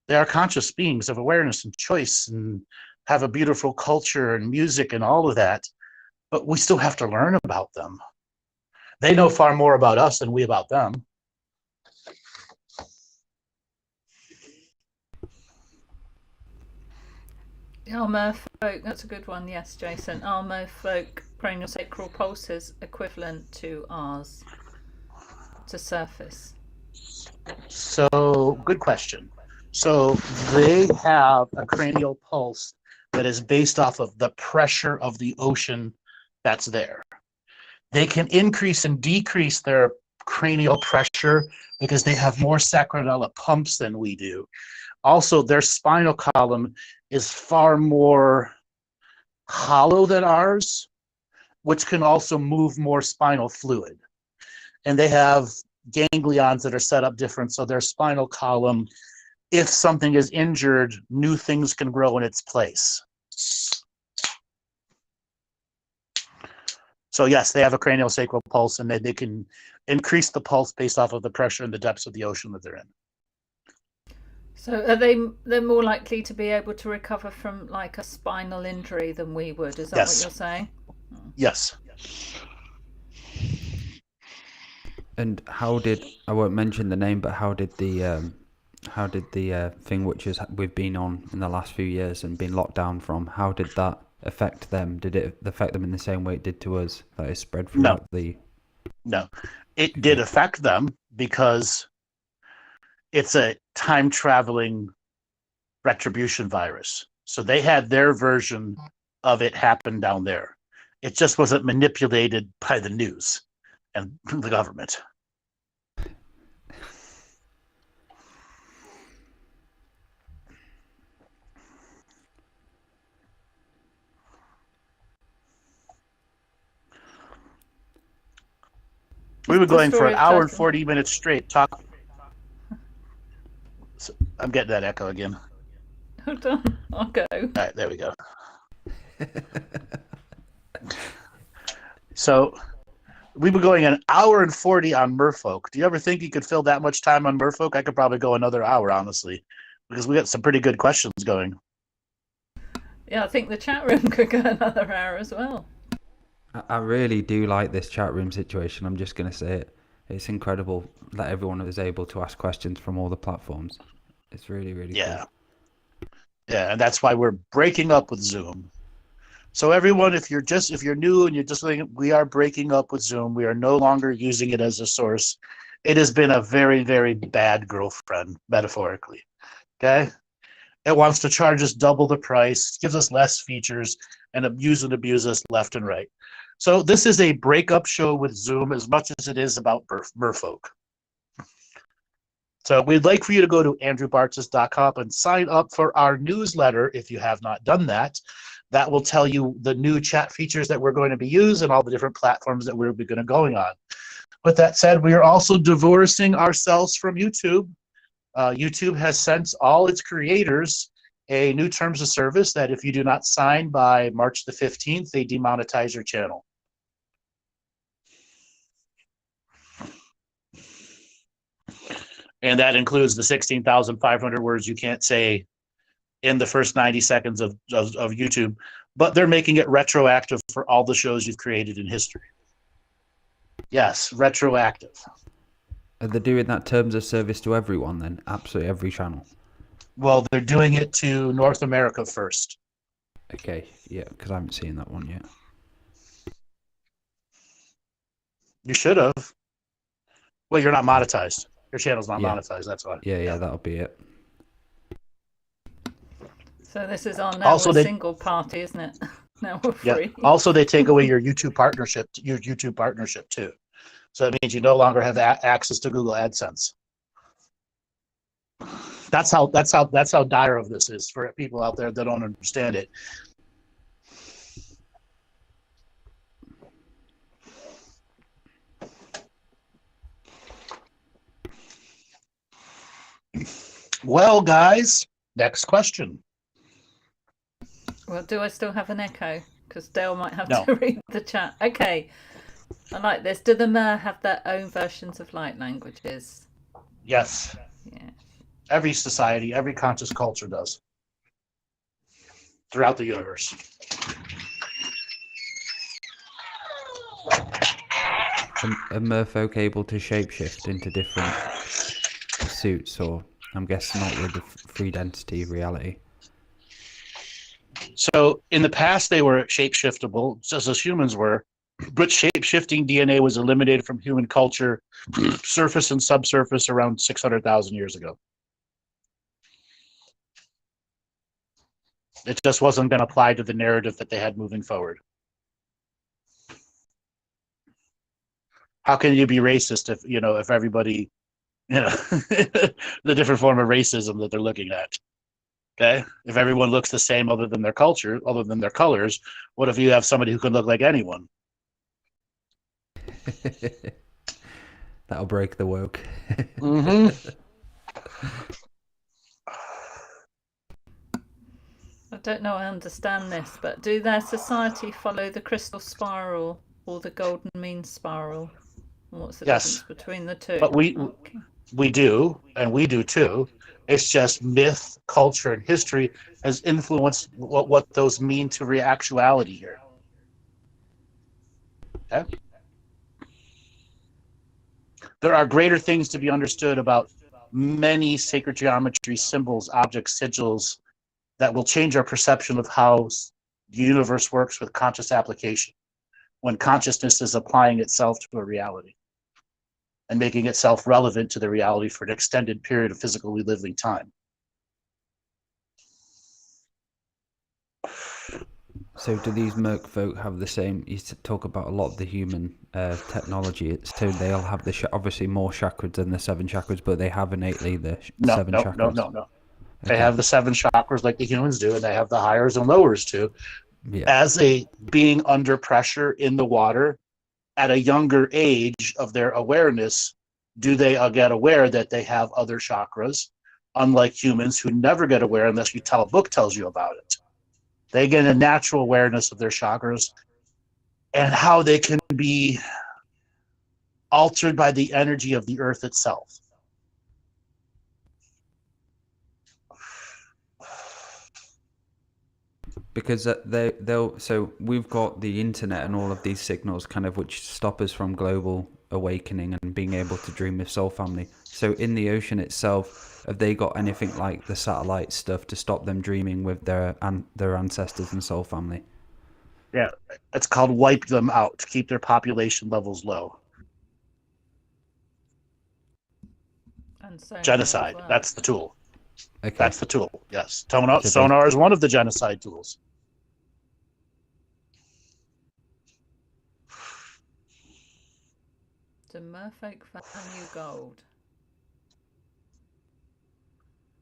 They are conscious beings of awareness and choice and have a beautiful culture and music and all of that. But we still have to learn about them. They know far more about us than we about them. Are Merfolk, that's a good one, yes, Jason. Are Merfolk craniosacral pulses equivalent to ours, to surface? So, good question. So, they have a cranial pulse that is based off of the pressure of the ocean that's there. They can increase and decrease their cranial pressure because they have more sacrodella pumps than we do. Also, their spinal column is far more hollow than ours, which can also move more spinal fluid. And they have ganglions that are set up different, so their spinal column, if something is injured, new things can grow in its place. So yes, they have a craniosacral pulse, and they can increase the pulse based off of the pressure and the depths of the ocean that they're in. So are they're more likely to be able to recover from like a spinal injury than we would? Is that Yes. what you're saying? Yes. And how did, I won't mention the name, but how did the thing which we've been on in the last few years and been locked down from, how did that affect them? Did it affect them in the same way it did to us? That is spread throughout No, it did affect them because it's a time traveling retribution virus. So they had their version of it happen down there. It just wasn't manipulated by the news and the government. We were going for an hour and 40 minutes straight talking. So I'm getting that echo again. Hold on, I'll go. All right, there we go. So we were going an hour and 40 on Merfolk. Do you ever think you could fill that much time on Merfolk? I could probably go another hour, honestly, because we got some pretty good questions going. Yeah, I think the chat room could go another hour as well. I really do like this chat room situation. I'm just going to say it. It's incredible that everyone is able to ask questions from all the platforms. It's really, really Yeah. cool. Yeah, and that's why we're breaking up with Zoom. So everyone, if you're new and you're just thinking, we are breaking up with Zoom. We are no longer using it as a source. It has been a very, very bad girlfriend, metaphorically. Okay? It wants to charge us double the price, gives us less features, and abuse us left and right. So this is a breakup show with Zoom as much as it is about Merfolk. So we'd like for you to go to andrewbartzis.com and sign up for our newsletter if you have not done that. That will tell you the new chat features that we're going to be using and all the different platforms that we're going to going on. With that said, we are also divorcing ourselves from YouTube. YouTube has sent all its creators a new terms of service that if you do not sign by March the 15th, they demonetize your channel. And that includes the 16,500 words you can't say in the first 90 seconds of YouTube, but they're making it retroactive for all the shows you've created in history. Yes, retroactive. Are they doing that terms of service to everyone then? Absolutely every channel? Well, they're doing it to North America first. Okay, yeah, because I haven't seen that one yet. You should have. Well, you're not monetized. Your channel's not monetized, that's why. Yeah, that'll be it. So this is our now Also, a single party, isn't it? Now we're free. Also, they take away your YouTube partnership too. So it means you no longer have access to Google AdSense. That's how dire of this is for people out there that don't understand it. Well, guys, next question. Well, do I still have an echo? Because Dale might have No. to read the chat. Okay. I like this. Do the Mer have their own versions of light languages? Yes. Yeah. Every society, every conscious culture does. Throughout the universe. Are Merfolk able to shapeshift into different suits, or I'm guessing not with the free density reality? So in the past, they were shape-shiftable, just as humans were, but shape-shifting DNA was eliminated from human culture, surface and subsurface, around 600,000 years ago. It just wasn't going to apply to the narrative that they had moving forward. How can you be racist if everybody, the different form of racism that they're looking at? Okay, if everyone looks the same other than their culture, other than their colors, what if you have somebody who can look like anyone? That'll break the woke. Mm-hmm. I don't know I understand this, but do their society follow the crystal spiral or the golden mean spiral? What's the difference between the two? But we do, and we do too. It's just myth, culture, and history has influenced what those mean to actuality here. Okay? There are greater things to be understood about many sacred geometry, symbols, objects, sigils that will change our perception of how the universe works with conscious application, when consciousness is applying itself to a reality and making itself relevant to the reality for an extended period of physically living time. So do these Merfolk have the same, you talk about a lot of the human technology, so they'll have obviously more chakras than the 7 chakras, but they have innately the 7 chakras? No. Okay. They have the 7 chakras like the humans do, and they have the highers and lowers too. Yeah. As a being under pressure in the water, at a younger age of their awareness, do they get aware that they have other chakras, unlike humans who never get aware unless a book tells you about it. They get a natural awareness of their chakras and how they can be altered by the energy of the earth itself. Because so we've got the internet and all of these signals kind of which stop us from global awakening and being able to dream of soul family. So in the ocean itself, Have they got anything like the satellite stuff to stop them dreaming with their ancestors and soul family? Yeah, it's called wipe them out to keep their population levels low. And sonar as Genocide. well. That's the tool. Okay. That's the tool. Yes. So Sonar is one of the genocide tools. Do Merfolk value gold?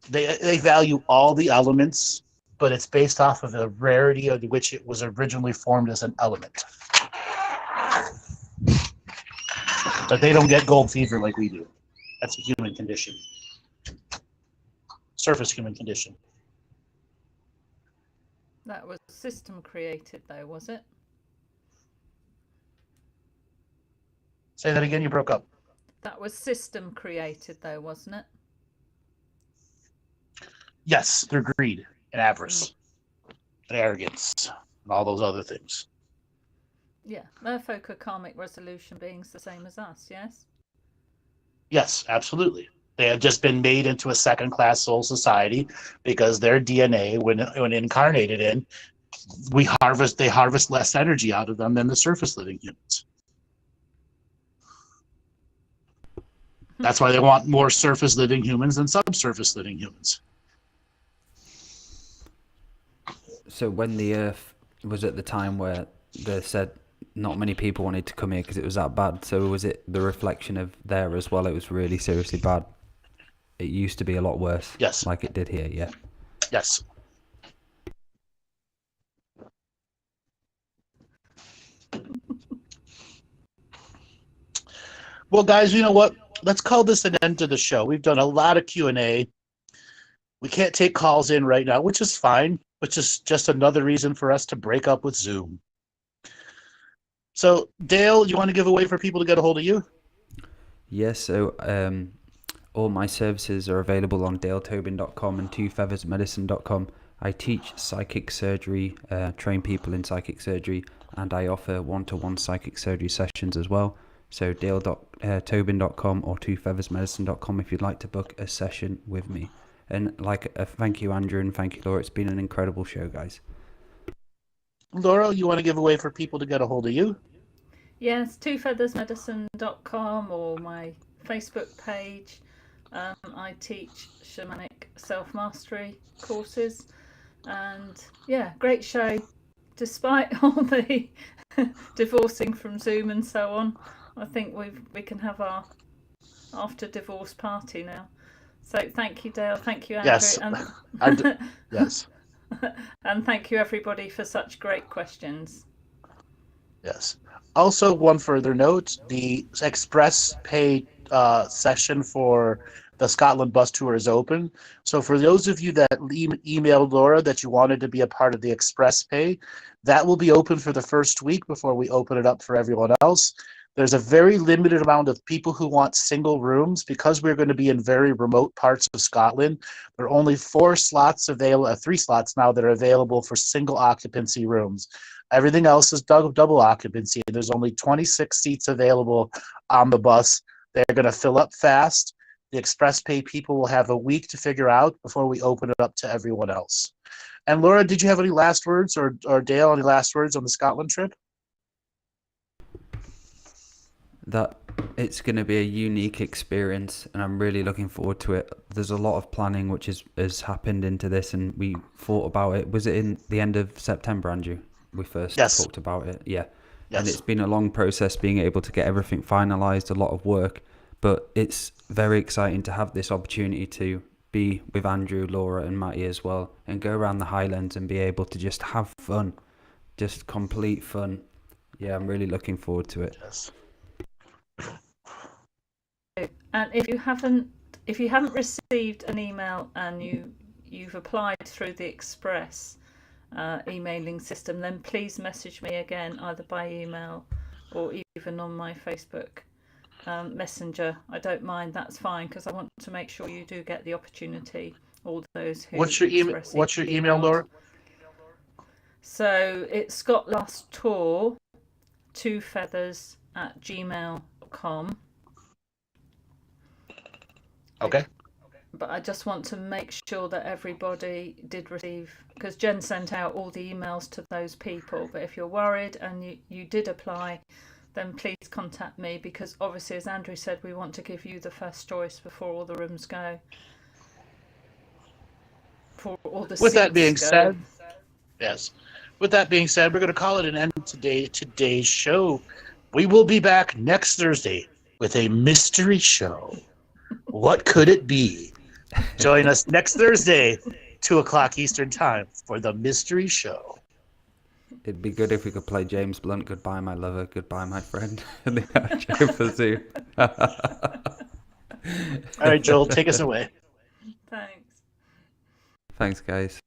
They value all the elements, but it's based off of the rarity of which it was originally formed as an element. But they don't get gold fever like we do. That's a human condition. Surface human condition. That was system created though, was it? Say that again, you broke up. That was system created though, wasn't it? Yes, through greed and avarice and arrogance and all those other things. Yeah, Merfolk are karmic resolution beings the same as us, yes? Yes, absolutely. They have just been made into a second-class soul society because their DNA, when incarnated in, they harvest less energy out of them than the surface living humans. That's why they want more surface living humans than subsurface living humans. So when the Earth was at the time where they said not many people wanted to come here because it was that bad, so was it the reflection of there as well? It was really seriously bad. It used to be a lot worse. Yes. Like it did here, yeah. Yes. Well, guys, you know what? Let's call this an end to the show. We've done a lot of Q&A. We can't take calls in right now, which is fine, which is just another reason for us to break up with Zoom. So, Dale, you want to give a way for people to get a hold of you? Yes, so all my services are available on daletobin.com and twofeathersmedicine.com. I teach psychic surgery, train people in psychic surgery, and I offer one-to-one psychic surgery sessions as well. So dale.tobin.com or twofeathersmedicine.com if you'd like to book a session with me. And thank you, Andrew, and thank you, Laura. It's been an incredible show, guys. Laura, you want to give a way for people to get a hold of you? Yes, twofeathersmedicine.com or my Facebook page. I teach shamanic self-mastery courses. And yeah, great show. Despite all the divorcing from Zoom and so on, I think we can have our after divorce party now. So thank you, Dale. Thank you, Andrew. Yes. Yes. And thank you, everybody, for such great questions. Yes. Also, one further note, the express pay session for the Scotland bus tour is open. So for those of you that emailed Laura that you wanted to be a part of the express pay, that will be open for the first week before we open it up for everyone else. There's a very limited amount of people who want single rooms because we're going to be in very remote parts of Scotland. There are only 3 slots now that are available for single occupancy rooms. Everything else is double occupancy. There's only 26 seats available on the bus. They're going to fill up fast. The express pay people will have a week to figure out before we open it up to everyone else. And Laura, did you have any last words, or Dale, any last words on the Scotland trip? That it's going to be a unique experience, and I'm really looking forward to it. There's a lot of planning which has happened into this, and we thought about it. Was it in the end of September, Andrew? We first talked about it, yeah. Yes. And it's been a long process being able to get everything finalized, a lot of work, but it's very exciting to have this opportunity to be with Andrew, Laura and Matty as well, and go around the Highlands and be able to just have fun, just complete fun. Yeah, I'm really looking forward to it. Yes. And if you haven't received an email and you've applied through the Express emailing system, then please message me again, either by email or even on my Facebook Messenger. I don't mind, that's fine, because I want to make sure you do get the opportunity. All those who What's your email, Laura? So it's scotlasstour 2feathers@gmail.com. Okay. but I just want to make sure that everybody did receive, because Jen sent out all the emails to those people. But if you're worried and you did apply, then please contact me, because obviously, as Andrew said, we want to give you the first choice before all the rooms go. For all the With that seats being go. said, yes. With that being said, we're going to call it an end today's show. We will be back next Thursday with a mystery show. What could it be? Join us next Thursday, 2 o'clock Eastern Time, for the mystery show. It'd be good if we could play James Blunt, Goodbye My Lover, Goodbye My Friend, and the outro for Zoom. All right, Joel, take us away. Thanks. Thanks, guys.